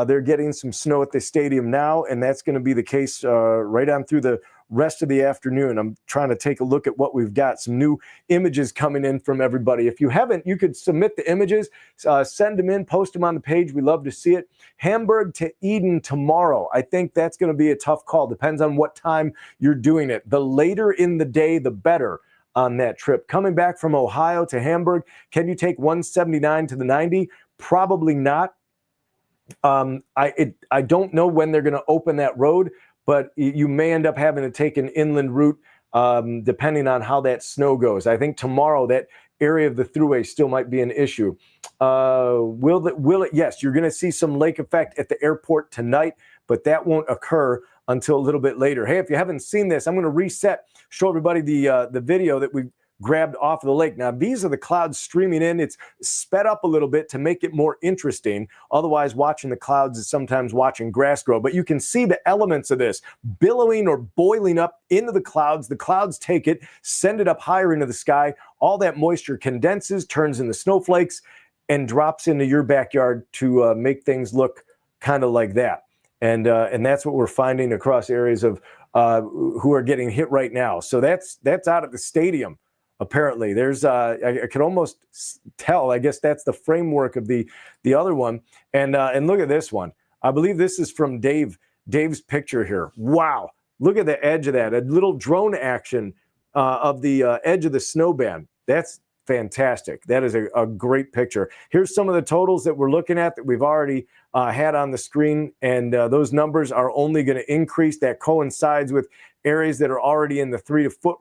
They're getting some snow at the stadium now, and that's going to be the case right on through the rest of the afternoon. I'm trying to take a look at what we've got. Some new images coming in from everybody. If you haven't, you could submit the images, send them in, post them on the page. We love to see it. Hamburg to Eden tomorrow. I think that's going to be a tough call. Depends on what time you're doing it. The later in the day, the better on that trip. Coming back from Ohio to Hamburg, can you take 179 to the 90? Probably not. I don't know when they're going to open that road, but you may end up having to take an inland route depending on how that snow goes. I think tomorrow that area of the thruway still might be an issue. Will it? Yes, you're going to see some lake effect at the airport tonight, but that won't occur until a little bit later. Hey, if you haven't seen this, I'm going to reset, show everybody the video that we grabbed off of the lake. Now, these are the clouds streaming in. It's sped up a little bit to make it more interesting. Otherwise, watching the clouds is sometimes watching grass grow. But you can see the elements of this billowing or boiling up into the clouds. The clouds take it, send it up higher into the sky. All that moisture condenses, turns into snowflakes, and drops into your backyard to make things look kind of like that. And that's what we're finding across areas of who are getting hit right now. So that's out at the stadium. Apparently, there's I could almost tell. I guess that's the framework of the other one. And look at this one. I believe this is from Dave's picture here. Wow, look at the edge of that. A little drone action of the edge of the snowband. That's fantastic. That is a great picture. Here's some of the totals that we're looking at that we've already had on the screen, and those numbers are only going to increase. That coincides with areas that are already in the 3 foot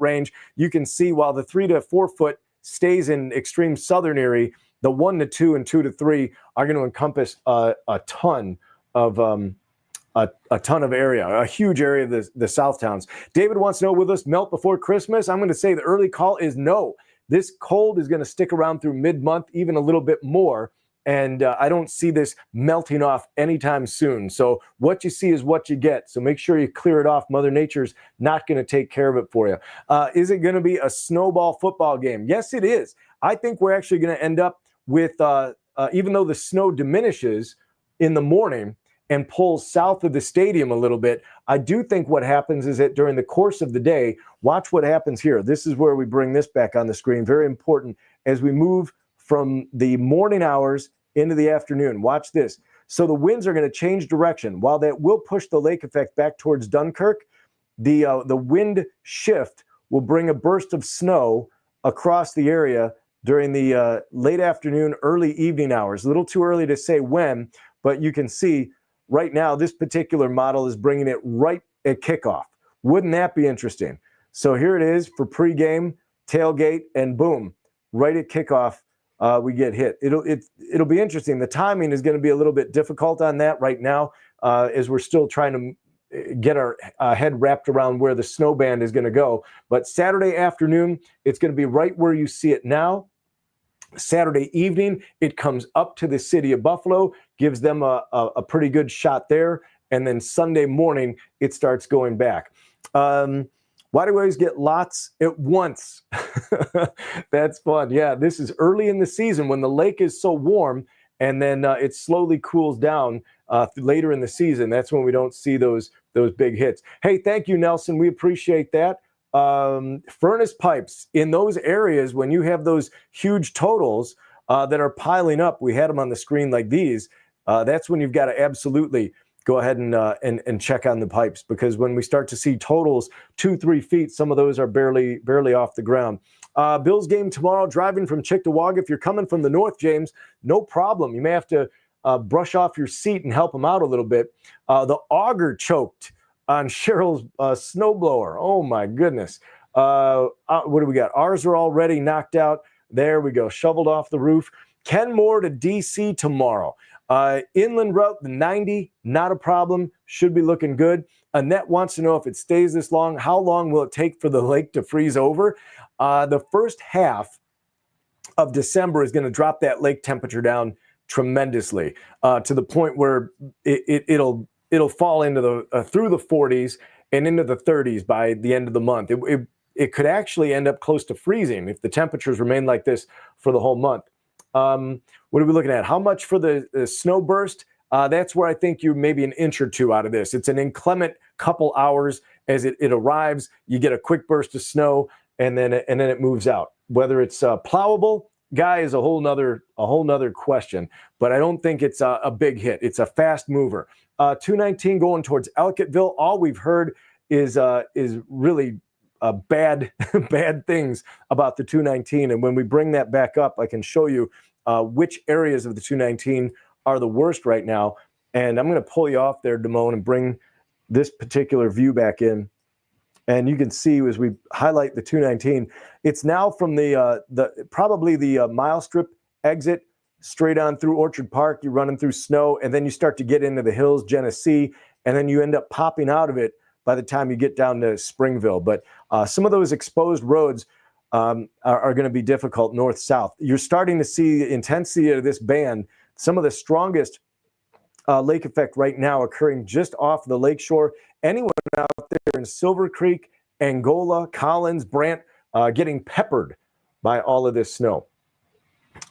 range. You can see while the 3 to 4 foot stays in extreme southern area, the 1 to 2 and 2 to 3 are going to encompass a ton of area, a huge area of the South Towns. David wants to know, will this melt before Christmas? I'm going to say the early call is no. This cold is going to stick around through mid-month, even a little bit more. And I don't see this melting off anytime soon. So what you see is what you get. So make sure you clear it off. Mother Nature's not going to take care of it for you. Is it going to be a snowball football game? Yes, it is. I think we're actually going to end up with, even though the snow diminishes in the morning and pulls south of the stadium a little bit, I do think what happens is that during the course of the day, watch what happens here. This is where we bring this back on the screen. Very important as we move from the morning hours into the afternoon. Watch this. So the winds are going to change direction. While that will push the lake effect back towards Dunkirk, the wind shift will bring a burst of snow across the area during the late afternoon, early evening hours. A little too early to say when, but you can see right now this particular model is bringing it right at kickoff. Wouldn't that be interesting? So here it is for pregame, tailgate, and boom, right at kickoff. We get hit. It'll be interesting. The timing is going to be a little bit difficult on that right now, as we're still trying to get our head wrapped around where the snow band is going to go. But Saturday afternoon, it's going to be right where you see it now. Saturday evening, it comes up to the city of Buffalo, gives them a pretty good shot there, and then Sunday morning, it starts going back. Why do we always get lots at once? That's fun. Yeah, this is early in the season when the lake is so warm, and then it slowly cools down later in the season. That's when we don't see those big hits. Hey, thank you, Nelson. We appreciate that. Furnace pipes in those areas, when you have those huge totals that are piling up, we had them on the screen like these, that's when you've got to absolutely go ahead and check on the pipes, because when we start to see totals 2-3 feet, some of those are barely off the ground. Bills game tomorrow, driving from Cheektowaga. If you're coming from the north, James, no problem. You may have to brush off your seat and help them out a little bit. The auger choked on Cheryl's snowblower. Oh my goodness. What do we got? Ours are already knocked out. There we go. Shoveled off the roof. Kenmore to DC tomorrow. Inland route, the 90, not a problem. Should be looking good. Annette wants to know if it stays this long, how long will it take for the lake to freeze over? The first half of December is going to drop that lake temperature down tremendously to the point where it'll fall into the through the 40s and into the 30s by the end of the month. It could actually end up close to freezing if the temperatures remain like this for the whole month. What are we looking at? How much for the snow burst? That's where I think you're maybe an inch or two out of this. It's an inclement couple hours as it arrives. You get a quick burst of snow, and then it moves out. Whether it's plowable, guy, is a whole nother question. But I don't think it's a big hit. It's a fast mover. 219 going towards Ellicottville. All we've heard is really bad things about the 219. And when we bring that back up, I can show you which areas of the 219 are the worst right now. And I'm going to pull you off there, Damone, and bring this particular view back in. And you can see as we highlight the 219, it's now from probably the mile strip exit straight on through Orchard Park. You're running through snow, and then you start to get into the hills, Genesee, and then you end up popping out of it by the time you get down to Springville. But some of those exposed roads are going to be difficult north-south. You're starting to see the intensity of this band. Some of the strongest lake effect right now occurring just off the lakeshore. Anyone out there in Silver Creek, Angola, Collins, Brant, getting peppered by all of this snow.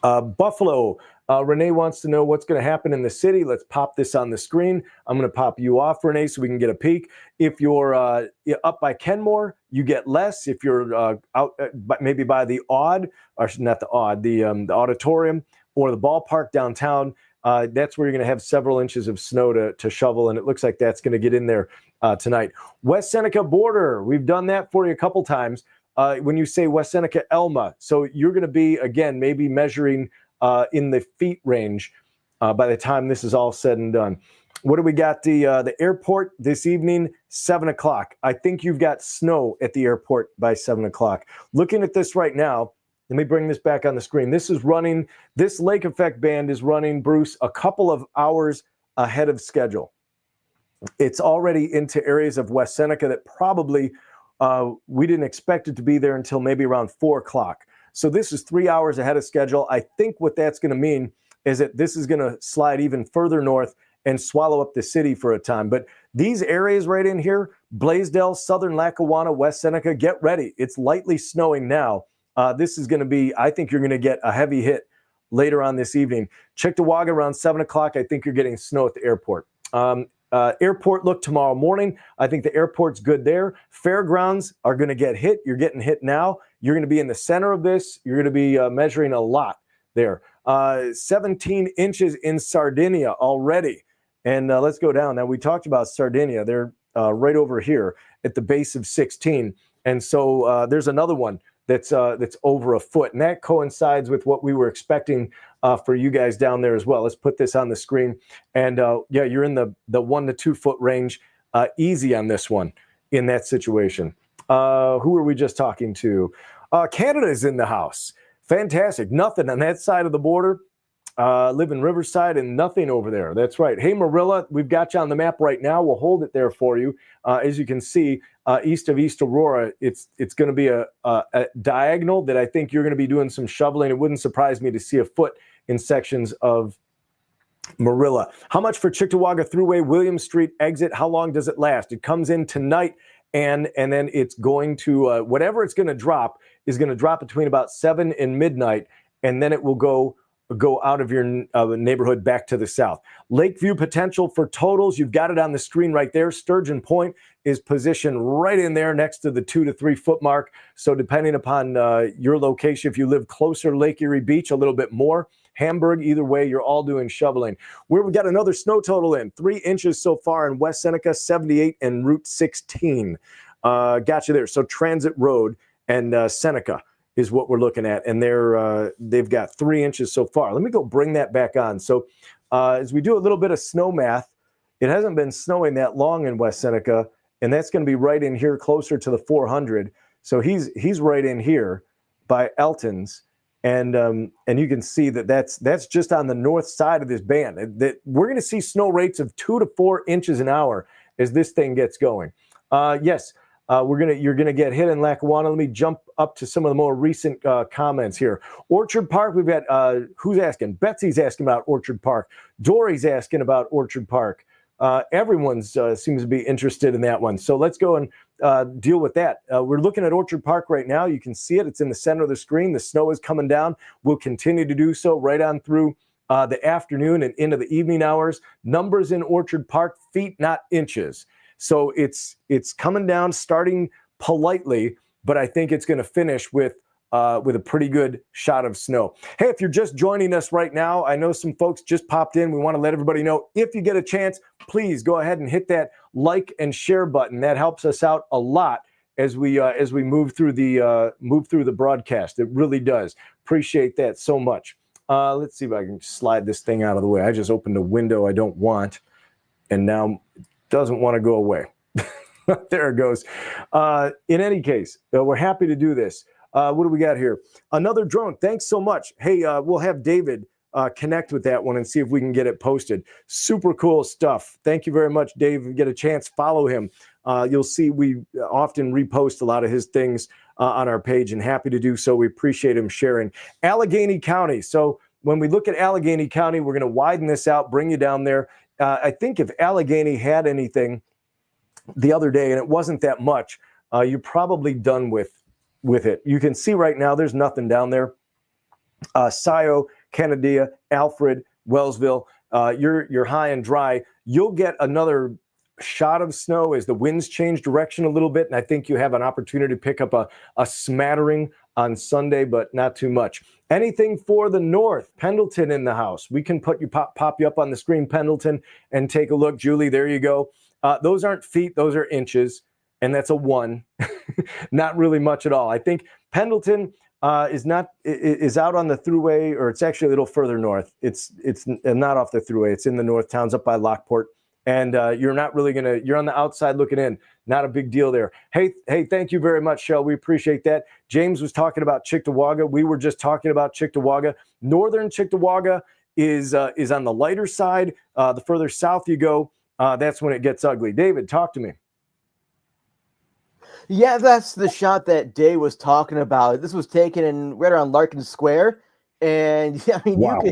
Buffalo, Renee wants to know what's going to happen in the city. Let's pop this on the screen. I'm going to pop you off, Renee, so we can get a peek. If you're up by Kenmore, you get less. If you're out maybe by the the auditorium or the ballpark downtown, that's where you're going to have several inches of snow to shovel, and it looks like that's going to get in there tonight. West Seneca border, we've done that for you a couple times. When you say West Seneca, Elma, so you're going to be, again, maybe measuring in the feet range by the time this is all said and done. What do we got? The airport this evening, 7 o'clock. I think you've got snow at the airport by 7 o'clock. Looking at this right now, let me bring this back on the screen. This lake effect band is running, Bruce, a couple of hours ahead of schedule. It's already into areas of West Seneca that probably we didn't expect it to be there until maybe around 4 o'clock. So this is 3 hours ahead of schedule. I think what that's going to mean is that this is going to slide even further north and swallow up the city for a time. But these areas right in here, Blaisdell, Southern Lackawanna, West Seneca, get ready. It's lightly snowing now. This is going to be, I think you're going to get a heavy hit later on this evening. Cheektowaga around 7 o'clock, I think you're getting snow at the airport. Airport look tomorrow morning. I think the airport's good there. Fairgrounds are going to get hit. You're getting hit now. You're going to be in the center of this. You're going to be measuring a lot there. 17 inches in Sardinia already. And let's go down. Now, we talked about Sardinia. They're right over here at the base of 16. And so there's another one that's over a foot. And that coincides with what we were expecting for you guys down there as well. Let's put this on the screen. And yeah, you're in the 1 to 2 foot range. Easy on this one in that situation. Who were we just talking to? Canada is in the house. Fantastic. Nothing on that side of the border. Live in Riverside and nothing over there. That's right. Hey, Marilla, we've got you on the map right now. We'll hold it there for you. As you can see, east of East Aurora, it's going to be a diagonal that I think you're going to be doing some shoveling. It wouldn't surprise me to see a foot in sections of Marilla. How much for Cheektowaga Thruway, Williams Street exit? How long does it last? It comes in tonight, and then it's going to, whatever it's going to drop is going to drop between about 7 and midnight, and then it will go out of your neighborhood back to the south. Lakeview potential for totals, you've got it on the screen right there. Sturgeon Point is positioned right in there next to the 2 to 3 foot mark. So depending upon your location, if you live closer to Lake Erie Beach, a little bit more. Hamburg, either way, you're all doing shoveling. We got another snow total in, 3 inches so far in West Seneca, 78 and Route 16. Got you there. So Transit Road and Seneca is what we're looking at, and they've got 3 inches so far. Let me go bring that back on. So as we do a little bit of snow math, it hasn't been snowing that long in West Seneca, and that's going to be right in here closer to the 400. So he's right in here by Elton's, and you can see that that's just on the north side of this band. That we're going to see snow rates of 2 to 4 inches an hour as this thing gets going. Yes, you're gonna get hit in Lackawanna. Let me jump up to some of the more recent comments here. Orchard Park, we've got who's asking? Betsy's asking about Orchard Park. Dory's asking about Orchard Park. Everyone's seems to be interested in that one. So let's go and deal with that. We're looking at Orchard Park right now. You can see it. It's in the center of the screen. The snow is coming down. We'll continue to do so right on through the afternoon and into the evening hours. Numbers in Orchard Park, feet, not inches. So it's coming down, starting politely, but I think it's going to finish with a pretty good shot of snow. Hey, if you're just joining us right now, I know some folks just popped in. We want to let everybody know, if you get a chance, please go ahead and hit that like and share button. That helps us out a lot as we move through the broadcast. It really does. Appreciate that so much. Let's see if I can slide this thing out of the way. I just opened a window I don't want, and now it doesn't want to go away. There it goes. In any case, we're happy to do this. What do we got here? Another drone. Thanks so much. Hey, we'll have David connect with that one and see if we can get it posted. Super cool stuff. Thank you very much, Dave. If you get a chance, follow him. You'll see we often repost a lot of his things on our page, and happy to do so. We appreciate him sharing. Allegheny County. So when we look at Allegheny County, we're going to widen this out, bring you down there. I think if Allegheny had anything the other day, and it wasn't that much, you're probably done with it. You can see right now there's nothing down there. Scioto, Canandaigua, Alfred, Wellsville, you're high and dry. You'll get another shot of snow as the winds change direction a little bit, and I think you have an opportunity to pick up a smattering on Sunday, but not too much. Anything for the north? Pendleton in the house. We can pop you up on the screen, Pendleton, and take a look. Julie, there you go. Those aren't feet, those are inches, and that's a 1. Not really much at all. I think Pendleton is out on the thruway, or it's actually a little further north. It's not off the thruway. It's in the north towns up by Lockport. And you're not really you're on the outside looking in. Not a big deal there. Hey, thank you very much, Shell. We appreciate that. James was talking about Cheektowaga. We were just talking about Cheektowaga. Northern Cheektowaga is on the lighter side. The further south you go, that's when it gets ugly. David, talk to me. Yeah, that's the shot that Dave was talking about. This was taken right around Larkin Square. And I mean, wow.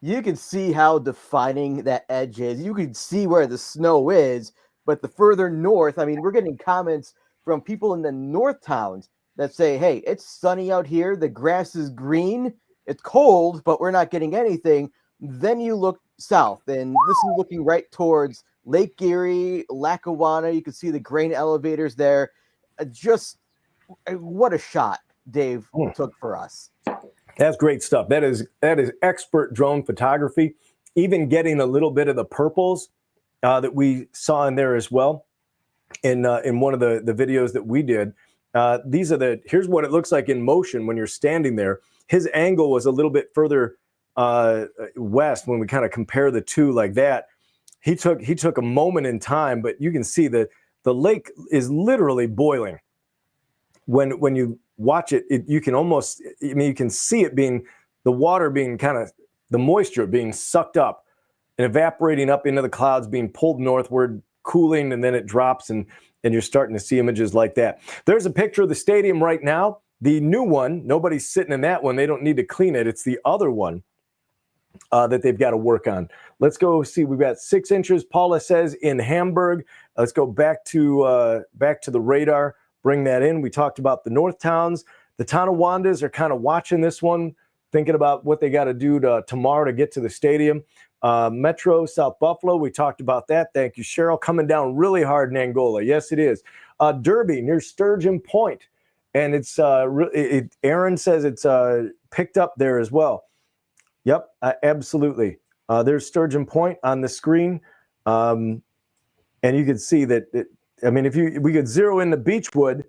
You can see how defining that edge is. You can see where the snow is, but the further north, I mean, we're getting comments from people in the north towns that say, hey, it's sunny out here. The grass is green. It's cold, but we're not getting anything. Then you look south, and this is looking right towards Lake Erie, Lackawanna. You can see the grain elevators there. Just what a shot Dave took for us. That's great stuff. That is expert drone photography. Even getting a little bit of the purples that we saw in there as well in one of the videos that we did. Here's what it looks like in motion when you're standing there. His angle was a little bit further west when we kind of compare the two like that. He took a moment in time, but you can see that the lake is literally boiling. When you watch it, you can almost, I mean, you can see it being, the water being the moisture being sucked up and evaporating up into the clouds, being pulled northward, cooling, and then it drops, and you're starting to see images like that. There's a picture of the stadium right now. The new one, nobody's sitting in that one. They don't need to clean it. It's the other one that they've got to work on. Let's go see. We've got 6 inches, Paula says, in Hamburg. Let's go back to the radar. Bring that in. We talked about the north towns. The Tonawandas are kind of watching this one, thinking about what they got to do tomorrow to get to the stadium. Metro, South Buffalo, we talked about that. Thank you, Cheryl. Coming down really hard in Angola. Yes, it is. Derby, near Sturgeon Point. And it's Aaron says it's picked up there as well. Yep, absolutely. There's Sturgeon Point on the screen. And you can see that, I mean, we could zero in the Beechwood.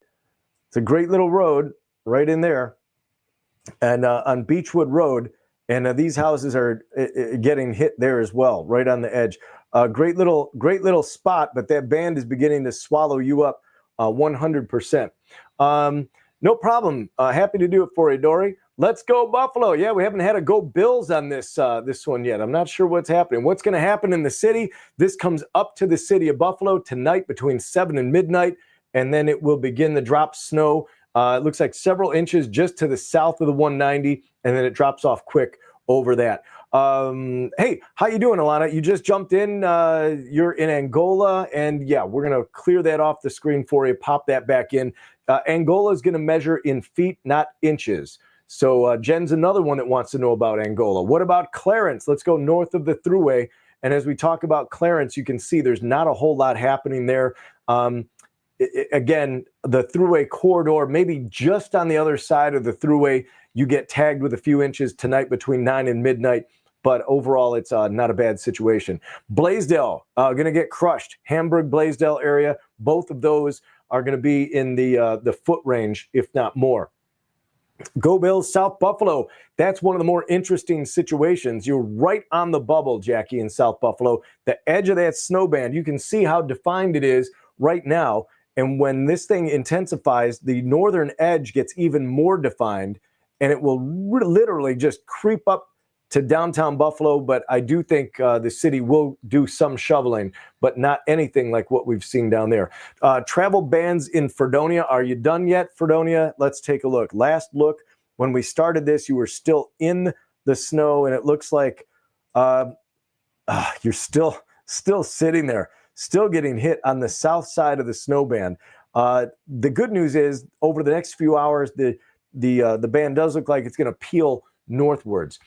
It's a great little road right in there. And on Beechwood Road, And these houses are getting hit there as well, right on the edge. Great little spot, but that band is beginning to swallow you up 100%. No problem. Happy to do it for you, Dory. Let's go Buffalo. Yeah, we haven't had a go Bills on this one yet. I'm not sure what's happening. What's going to happen in the city? This comes up to the city of Buffalo tonight between 7 and midnight, and then it will begin the drop snow. It looks like several inches just to the south of the 190, and then it drops off quick over that. Hey, how you doing, Alana? You just jumped in. You're in Angola, and yeah, we're going to clear that off the screen for you, pop that back in. Angola is going to measure in feet, not inches. So Jen's another one that wants to know about Angola. What about Clarence? Let's go north of the Thruway. And as we talk about Clarence, you can see there's not a whole lot happening there. Again, the Thruway corridor, maybe just on the other side of the Thruway, you get tagged with a few inches tonight between 9 and midnight. But overall, it's not a bad situation. Blaisdell, going to get crushed. Hamburg, Blaisdell area, both of those are going to be in the foot range, if not more. Go Bills, South Buffalo. That's one of the more interesting situations. You're right on the bubble, Jackie, in South Buffalo. The edge of that snow band, you can see how defined it is right now. And when this thing intensifies, the northern edge gets even more defined, and it will literally just creep up to downtown Buffalo. But I do think the city will do some shoveling, but not anything like what we've seen down there. Travel bans in Fredonia. Are you done yet, Fredonia? Let's take a look. Last look, when we started this, you were still in the snow, and it looks like you're still sitting there, still getting hit on the south side of the snow band. The good news is over the next few hours, the band does look like it's going to peel northwards.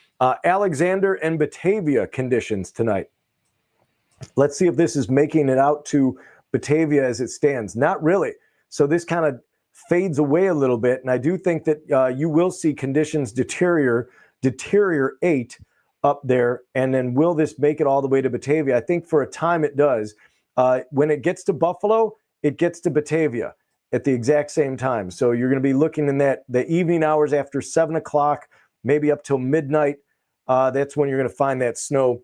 Alexander and Batavia conditions tonight. Let's see if this is making it out to Batavia as it stands. Not really. So this kind of fades away a little bit. And I do think that you will see conditions deteriorate up there. And then will this make it all the way to Batavia? I think for a time it does. When it gets to Buffalo, it gets to Batavia at the exact same time. So you're going to be looking in the evening hours after 7 o'clock, maybe up till midnight. That's when you're going to find that snow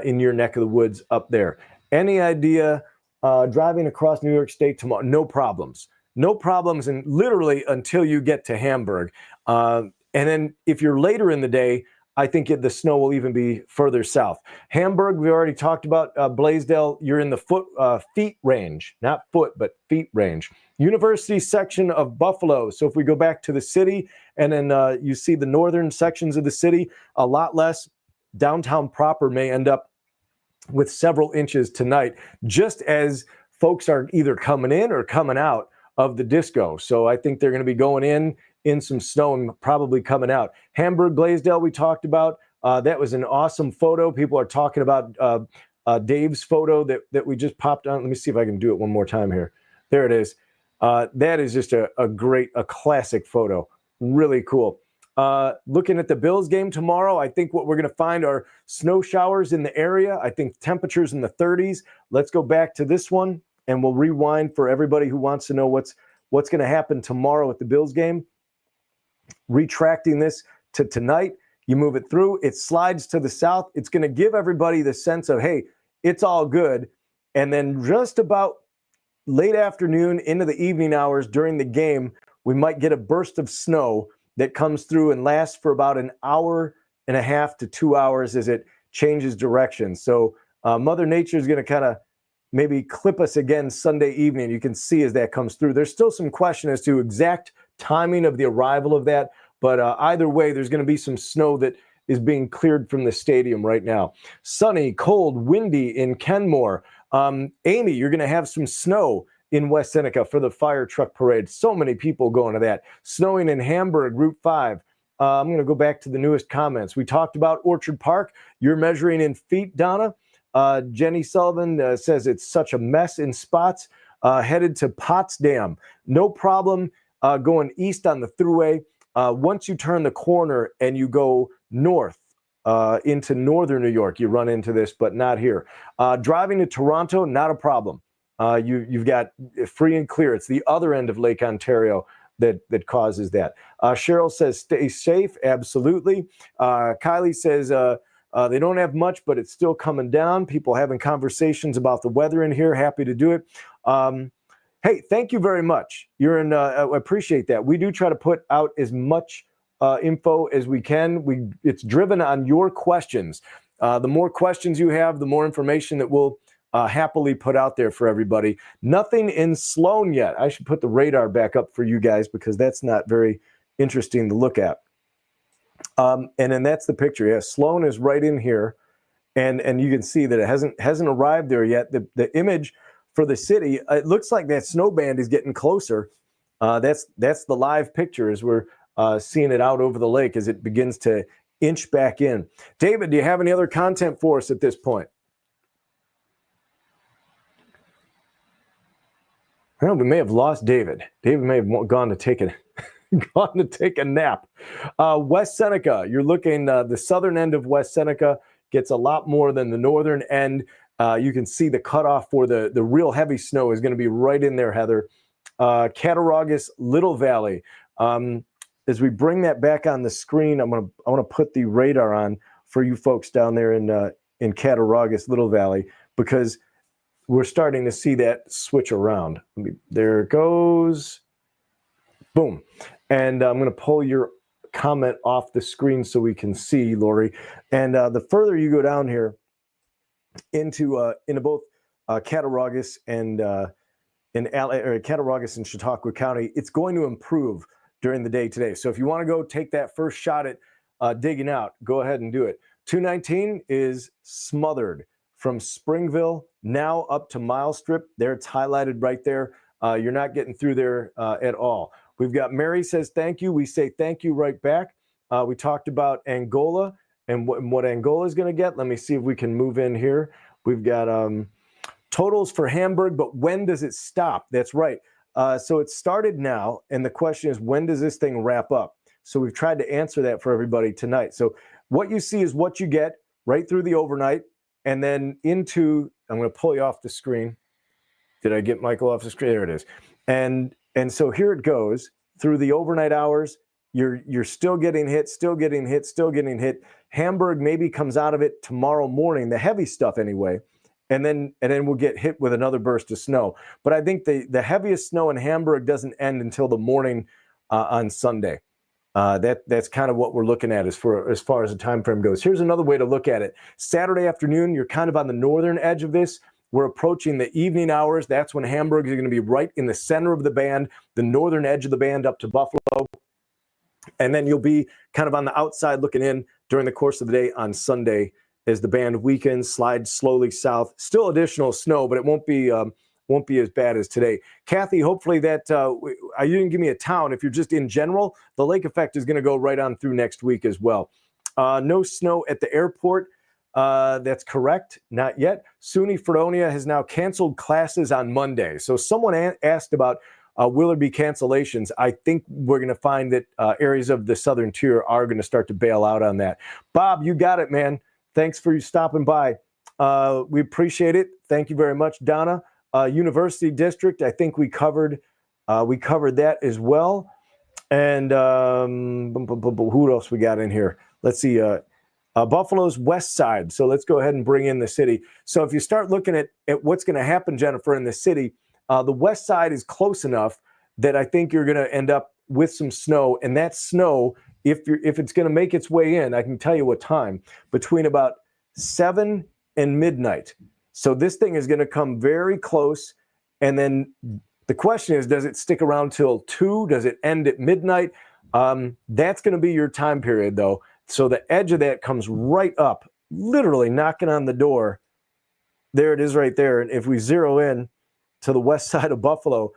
in your neck of the woods up there. Any idea driving across New York State tomorrow? No problems. No problems, and literally until you get to Hamburg. And then if you're later in the day, I think the snow will even be further south. Hamburg, we already talked about. Blaisdell, you're in the feet range, not foot, but feet range. University section of Buffalo. So if we go back to the city and then you see the northern sections of the city, a lot less. Downtown proper may end up with several inches tonight, just as folks are either coming in or coming out of the disco. So I think they're going to be going in some snow and probably coming out. Hamburg, Blaisdell, we talked about. That was an awesome photo. People are talking about Dave's photo that we just popped on. Let me see if I can do it one more time here. There it is. That is just a classic photo. Really cool. Looking at the Bills game tomorrow, I think what we're going to find are snow showers in the area. I think temperatures in the 30s. Let's go back to this one, and we'll rewind for everybody who wants to know what's going to happen tomorrow at the Bills game. Retracting this to tonight, you move it through, it slides to the south. It's going to give everybody the sense of, hey, it's all good. And then just about late afternoon into the evening hours during the game, we might get a burst of snow that comes through and lasts for about an hour and a half to 2 hours as it changes direction. So Mother Nature is going to kind of maybe clip us again Sunday evening. You can see as that comes through. There's still some question as to exact timing of the arrival of that, but either way, there's going to be some snow that is being cleared from the stadium right now. Sunny, cold, windy in Kenmore. Amy, you're going to have some snow in West Seneca for the fire truck parade. So many people going to that. Snowing in Hamburg, Route 5. I'm going to go back to the newest comments. We talked about Orchard Park. You're measuring in feet, Donna. Jenny Sullivan says it's such a mess in spots. Headed to Potsdam. No problem going east on the Thruway. Once you turn the corner and you go north into northern New York, you run into this, but not here. Driving to Toronto, not a problem. You've got free and clear. It's the other end of Lake Ontario that causes that. Cheryl says, stay safe. Absolutely. Kylie says, they don't have much, but it's still coming down. People having conversations about the weather in here. Happy to do it. Hey, thank you very much. I appreciate that. We do try to put out as much info as we can. It's driven on your questions. The more questions you have, the more information that we'll happily put out there for everybody. Nothing in Sloan yet. I should put the radar back up for you guys because that's not very interesting to look at. And then that's the picture. Yeah, Sloan is right in here, and you can see that it hasn't arrived there yet. The image for the city, it looks like that snow band is getting closer. That's the live picture as we're seeing it out over the lake as it begins to inch back in. David, do you have any other content for us at this point? Well, we may have lost David. David may have gone to take a nap. West Seneca, you're looking, the southern end of West Seneca gets a lot more than the northern end. You can see the cutoff for the real heavy snow is going to be right in there, Heather. Cattaraugus, Little Valley. As we bring that back on the screen, I want to put the radar on for you folks down there in Cattaraugus, Little Valley, because we're starting to see that switch around. There it goes. Boom. And I'm going to pull your comment off the screen so we can see, Lori. And the further you go down here into both Cattaraugus and Cattaraugus and Chautauqua County, it's going to improve during the day today. So if you want to go take that first shot at digging out, go ahead and do it. 219 is smothered from Springville now up to Milestrip. There, it's highlighted right there. You're not getting through there at all. We've got Mary says thank you. We say thank you right back. We talked about Angola and what Angola is going to get. Let me see if we can move in here. We've got totals for Hamburg, but when does it stop? That's right. So it started now, and the question is, when does this thing wrap up? So we've tried to answer that for everybody tonight. So what you see is what you get right through the overnight, and then into, I'm going to pull you off the screen. Did I get Michael off the screen? There it is. And so here it goes through the overnight hours. You're still getting hit. Hamburg maybe comes out of it tomorrow morning, the heavy stuff anyway. And then we'll get hit with another burst of snow. But I think the heaviest snow in Hamburg doesn't end until the morning on Sunday. That's kind of what we're looking at as far as the time frame goes. Here's another way to look at it. Saturday afternoon, you're kind of on the northern edge of this. We're approaching the evening hours. That's when Hamburg is going to be right in the center of the band, the northern edge of the band up to Buffalo. And then you'll be kind of on the outside looking in during the course of the day on Sunday as the band weakens, slides slowly south. Still additional snow, but it won't be as bad as today. Kathy, hopefully that you didn't give me a town. If you're just in general, the lake effect is going to go right on through next week as well. No snow at the airport. That's correct. Not yet. SUNY Fredonia has now canceled classes on Monday. So someone asked about will there be cancellations? I think we're going to find that areas of the southern tier are going to start to bail out on that. Bob, you got it, man. Thanks for you stopping by. We appreciate it. Thank you very much, Donna. University District, I think we covered that as well. And who else we got in here? Let's see. Buffalo's west side. So let's go ahead and bring in the city. So if you start looking at what's going to happen, Jennifer, in the city, the west side is close enough that I think you're going to end up with some snow. And that snow, if it's going to make its way in, I can tell you what time, between about 7 and midnight. So this thing is going to come very close. And then the question is, does it stick around till 2? Does it end at midnight? That's going to be your time period, though. So the edge of that comes right up, literally knocking on the door. There it is right there. And if we zero in to the west side of Buffalo,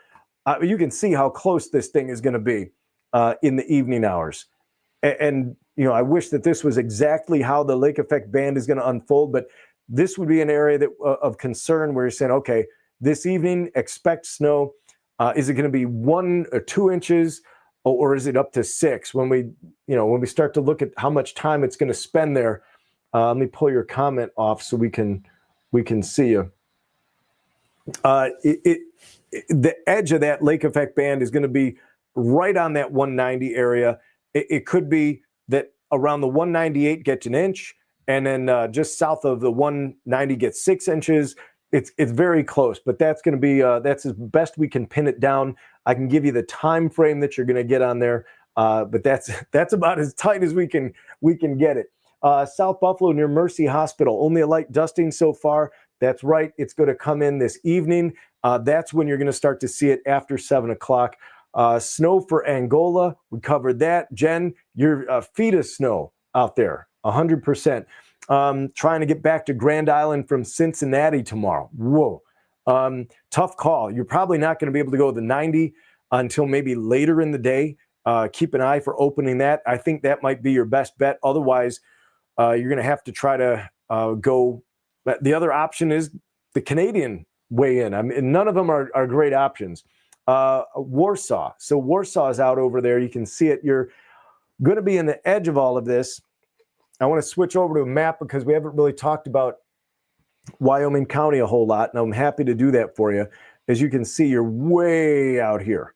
you can see how close this thing is going to be in the evening hours. And I wish that this was exactly how the lake effect band is going to unfold, but this would be an area of concern where you're saying, okay, this evening, expect snow. Is it going to be 1 or 2 inches? Or is it up to 6? When we start to look at how much time it's going to spend there, let me pull your comment off so we can see you. The edge of that lake effect band is going to be right on that 190 area. It could be that around the 198 gets an inch, and then just south of the 190 gets 6 inches. It's very close, but that's going to be that's as best we can pin it down. I can give you the time frame that you're going to get on there, but that's about as tight as we can get it. South Buffalo near Mercy Hospital, only a light dusting so far. That's right. It's going to come in this evening. That's when you're going to start to see it after 7 o'clock. Snow for Angola, we covered that. Jen, your feet of snow out there, 100%. Trying to get back to Grand Island from Cincinnati tomorrow. Whoa. Tough call. You're probably not going to be able to go the 90 until maybe later in the day. Keep an eye for opening that. I think that might be your best bet. Otherwise, you're going to have to try to go. The other option is the Canadian way in. I mean, none of them are great options. Warsaw. So Warsaw is out over there. You can see it. You're going to be in the edge of all of this. I want to switch over to a map because we haven't really talked about Wyoming County a whole lot, and I'm happy to do that for you. As you can see, you're way out here,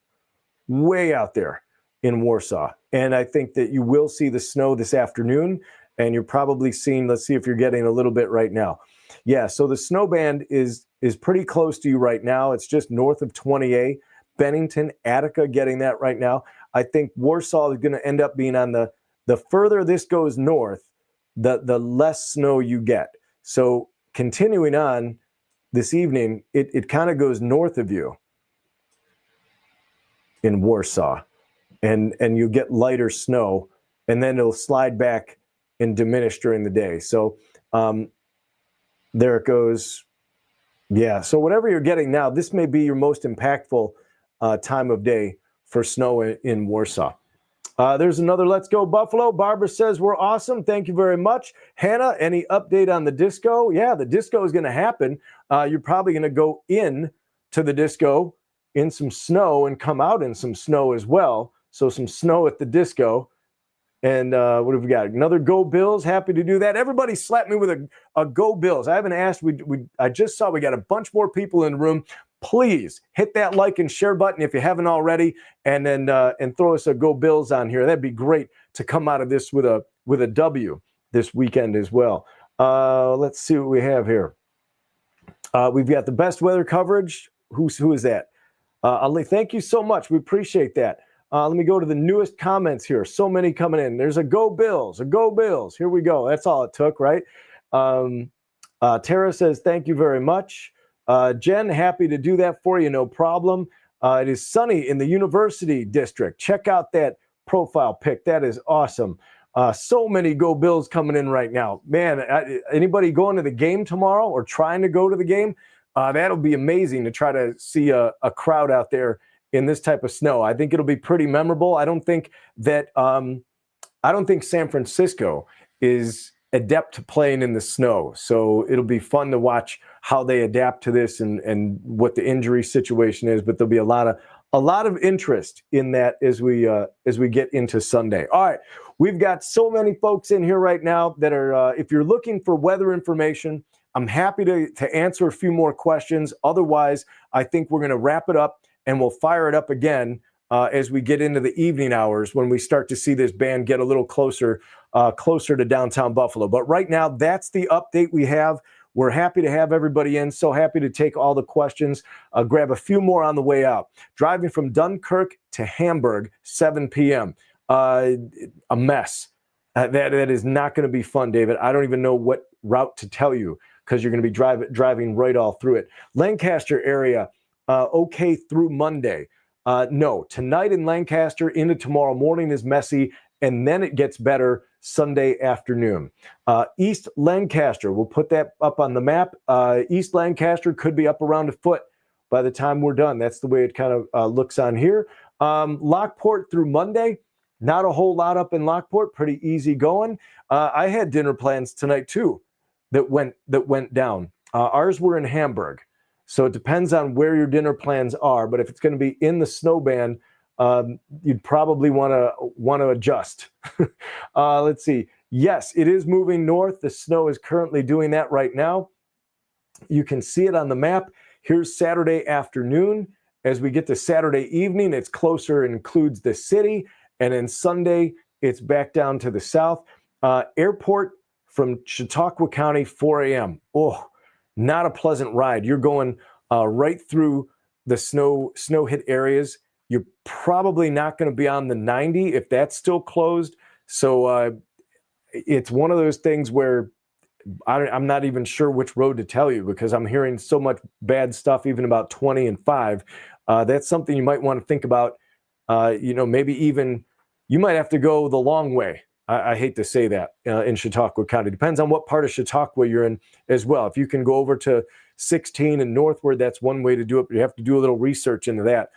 way out there in Warsaw. And I think that you will see the snow this afternoon, and you're probably seeing, let's see if you're getting a little bit right now. Yeah, so the snow band is pretty close to you right now. It's just north of 20A. Bennington, Attica getting that right now. I think Warsaw is going to end up being on the further this goes north, the less snow you get. So continuing on this evening, it kind of goes north of you in Warsaw, and you get lighter snow, and then it'll slide back and diminish during the day. So there it goes. Yeah, so whatever you're getting now, this may be your most impactful time of day for snow in Warsaw. There's another Let's Go Buffalo. Barbara says, we're awesome. Thank you very much. Hannah, any update on the disco? Yeah, the disco is going to happen. You're probably going to go in to the disco in some snow and come out in some snow as well. So some snow at the disco. And what have we got? Another Go Bills. Happy to do that. Everybody slap me with a Go Bills. I haven't asked. I just saw we got a bunch more people in the room. Please hit that like and share button if you haven't already, and then and throw us a Go Bills on here. That'd be great to come out of this with a W this weekend as well. Let's see what we have here. We've got the best weather coverage. Who is that? Ali, thank you so much. We appreciate that. Let me go to the newest comments here. So many coming in. There's a Go Bills, a Go Bills. Here we go. That's all it took, right? Tara says, thank you very much. Jen, happy to do that for you, no problem. It is sunny in the University District. Check out that profile pic. That is awesome. So many Go Bills coming in right now. Man, anybody going to the game tomorrow or trying to go to the game? That'll be amazing to try to see a crowd out there in this type of snow. I think it'll be pretty memorable. I don't think San Francisco is adept to playing in the snow. So it'll be fun to watch how they adapt to this and what the injury situation is. But there'll be a lot of interest in that as we get into Sunday. All right, we've got so many folks in here right now that are. If you're looking for weather information, I'm happy to answer a few more questions. Otherwise, I think we're going to wrap it up and we'll fire it up again as we get into the evening hours when we start to see this band get a little closer to downtown Buffalo. But right now, that's the update we have. We're happy to have everybody in. So happy to take all the questions. Grab a few more on the way out. Driving from Dunkirk to Hamburg, 7 p.m. A mess. That is not going to be fun, David. I don't even know what route to tell you because you're going to be driving right all through it. Lancaster area, okay through Monday. No, tonight in Lancaster into tomorrow morning is messy, and then it gets better Sunday afternoon. East Lancaster, we'll put that up on the map. East Lancaster could be up around a foot by the time we're done. That's the way it kind of looks on here. Lockport through Monday, not a whole lot up in Lockport, pretty easy going. I had dinner plans tonight too that went down. Ours were in Hamburg. So it depends on where your dinner plans are, but if it's going to be in the snow band, you'd probably want to adjust. Let's see. Yes, it is moving north. The snow is currently doing that right now. You can see it on the map. Here's Saturday afternoon, As we get to Saturday evening, it's closer, includes the city. And then Sunday, it's back down to the south. Airport from Chautauqua County, 4 a.m. Oh, not a pleasant ride. You're going right through the snow hit areas. You're probably not going to be on the 90 if that's still closed. So it's one of those things where I'm not even sure which road to tell you, because I'm hearing so much bad stuff, even about 20 and 5. That's something you might want to think about. Maybe even you might have to go the long way. I hate to say that in Chautauqua County. Depends on what part of Chautauqua you're in as well. If you can go over to 16 and northward, that's one way to do it, but you have to do a little research into that.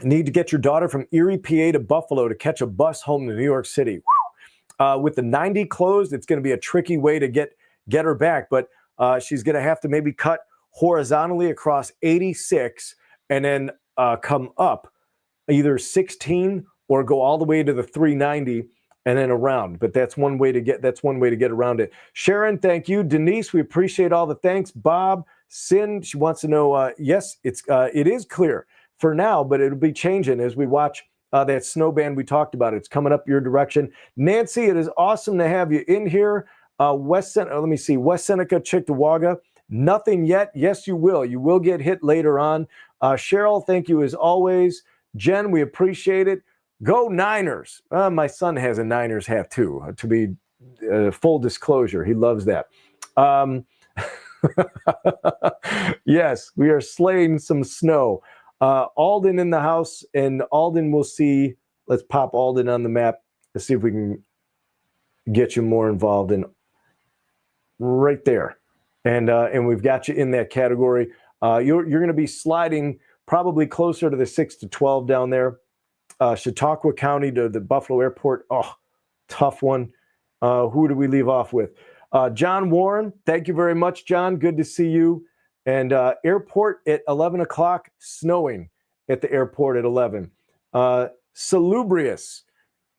Need to get your daughter from Erie, PA to Buffalo to catch a bus home to New York City. With the 90 closed, it's going to be a tricky way to get her back, but she's going to have to maybe cut horizontally across 86 and then come up either 16 or go all the way to the 390 and then around. But that's one way to get around it. Sharon, thank you. Denise, we appreciate all the thanks. Bob, Sin, she wants to know, yes, it is clear for now, but it'll be changing as we watch that snow band we talked about. It's coming up your direction. Nancy, it is awesome to have you in here. West Seneca, Cheektowaga, nothing yet. Yes, you will. You will get hit later on. Cheryl, thank you as always. Jen, we appreciate it. Go Niners. My son has a Niners hat too, to be full disclosure. He loves that. Yes, we are slaying some snow. Alden in the house, and Alden will see. Let's pop Alden on the map. Let's see if we can get you more involved in right there. And we've got you in that category. You're going to be sliding probably closer to the 6 to 12 down there. Chautauqua County to the Buffalo Airport. Oh, tough one. Who do we leave off with? John Warren. Thank you very much, John. Good to see you. And airport at 11 o'clock, snowing at the airport at 11. Salubrious,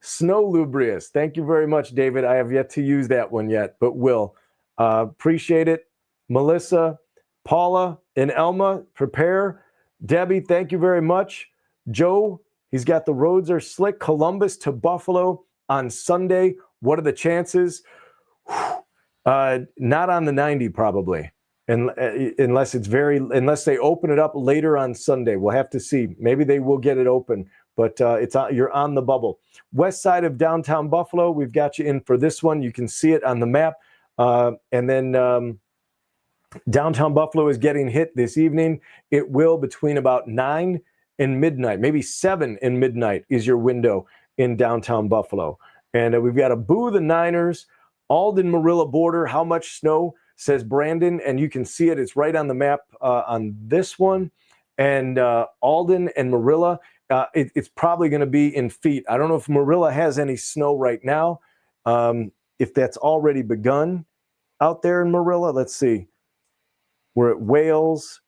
snowlubrious. Thank you very much, David. I have yet to use that one yet, but will. Appreciate it. Melissa, Paula, and Elma, prepare. Debbie, thank you very much. Joe, he's got the roads are slick. Columbus to Buffalo on Sunday. What are the chances? Not on the 90 probably. Unless they open it up later on Sunday. We'll have to see. Maybe they will get it open, but you're on the bubble. West side of downtown Buffalo, we've got you in for this one. You can see it on the map. And then downtown Buffalo is getting hit this evening. It will between about 9 and midnight, maybe 7 and midnight is your window in downtown Buffalo. And we've got a boo the Niners, Alden-Marilla border. How much snow? Says Brandon, and you can see it. It's right on the map on this one. And Alden and Marilla, it's probably going to be in feet. I don't know if Marilla has any snow right now, if that's already begun out there in Marilla. Let's see. We're at Wales,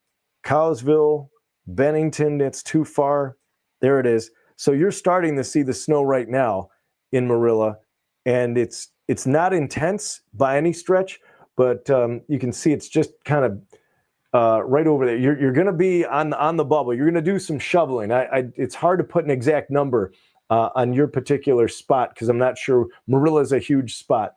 Cowsville, Bennington. That's too far. There it is. So you're starting to see the snow right now in Marilla, and it's not intense by any stretch, but you can see it's just kind of right over there. You're going to be on the bubble. You're going to do some shoveling. It's hard to put an exact number on your particular spot because I'm not sure. Marilla is a huge spot.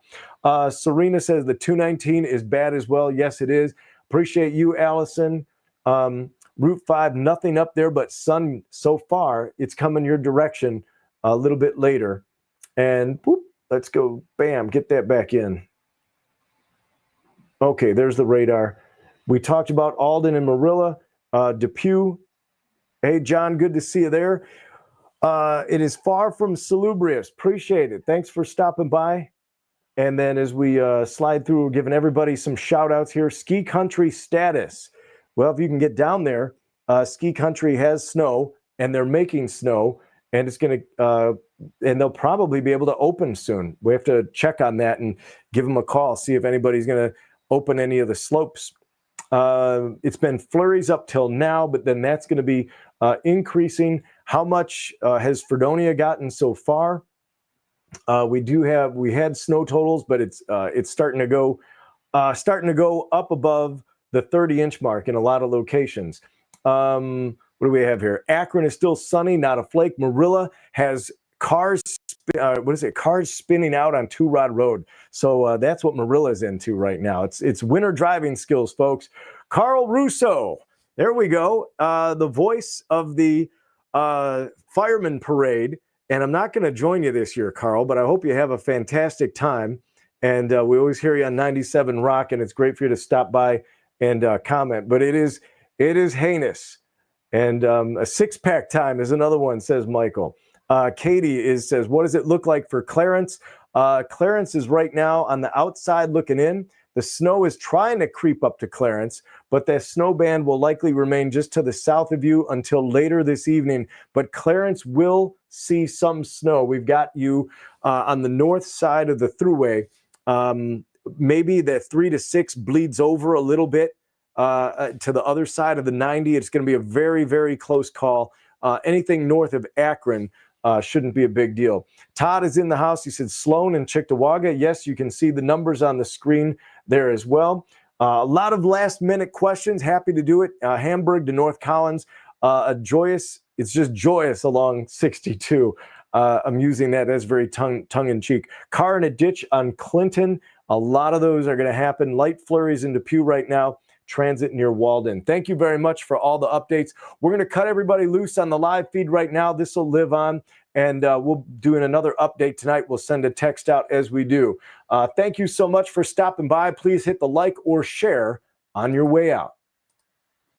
Serena says the 219 is bad as well. Yes, it is. Appreciate you, Allison. Route 5, nothing up there but sun so far. It's coming your direction a little bit later. And whoop, let's go. Bam, get that back in. Okay, there's the radar. We talked about Alden and Marilla. Depew. Hey, John, good to see you there. It is far from salubrious. Appreciate it. Thanks for stopping by. And then as we slide through, we're giving everybody some shout outs here. Ski Country status. Well, if you can get down there, Ski Country has snow and they're making snow, and it's going to, and they'll probably be able to open soon. We have to check on that and give them a call, see if anybody's going to open any of the slopes. It's been flurries up till now, but then that's going to be increasing. How much has Fredonia gotten so far? We had snow totals, but it's starting to go up above the 30-inch mark in a lot of locations. What do we have here? Akron is still sunny, not a flake. Marilla has cars spinning out on Two Rod Road. So that's what Marilla's into right now. It's winter driving skills, folks. Carl Russo, there we go. The voice of the fireman parade. And I'm not going to join you this year, Carl, but I hope you have a fantastic time. And we always hear you on 97 Rock, and it's great for you to stop by and comment. But it is heinous. And a six-pack time is another one, says Michael. Katie says, what does it look like for Clarence? Clarence is right now on the outside looking in. The snow is trying to creep up to Clarence, but that snow band will likely remain just to the south of you until later this evening. But Clarence will see some snow. We've got you on the north side of the thruway. Maybe the 3 to 6 bleeds over a little bit to the other side of the 90. It's going to be a very, very close call. Anything north of Akron shouldn't be a big deal. Todd is in the house. He said Sloan and Cheektowaga. Yes, you can see the numbers on the screen there as well. A lot of last-minute questions. Happy to do it. Hamburg to North Collins. It's just joyous along 62. I'm using that as very tongue-in-cheek. Car in a ditch on Clinton. A lot of those are going to happen. Light flurries in Depew right now. Transit near Walden. Thank you very much for all the updates. We're going to cut everybody loose on the live feed right now. This will live on, and we'll do another update tonight. We'll send a text out as we do. Thank you so much for stopping by. Please hit the like or share on your way out.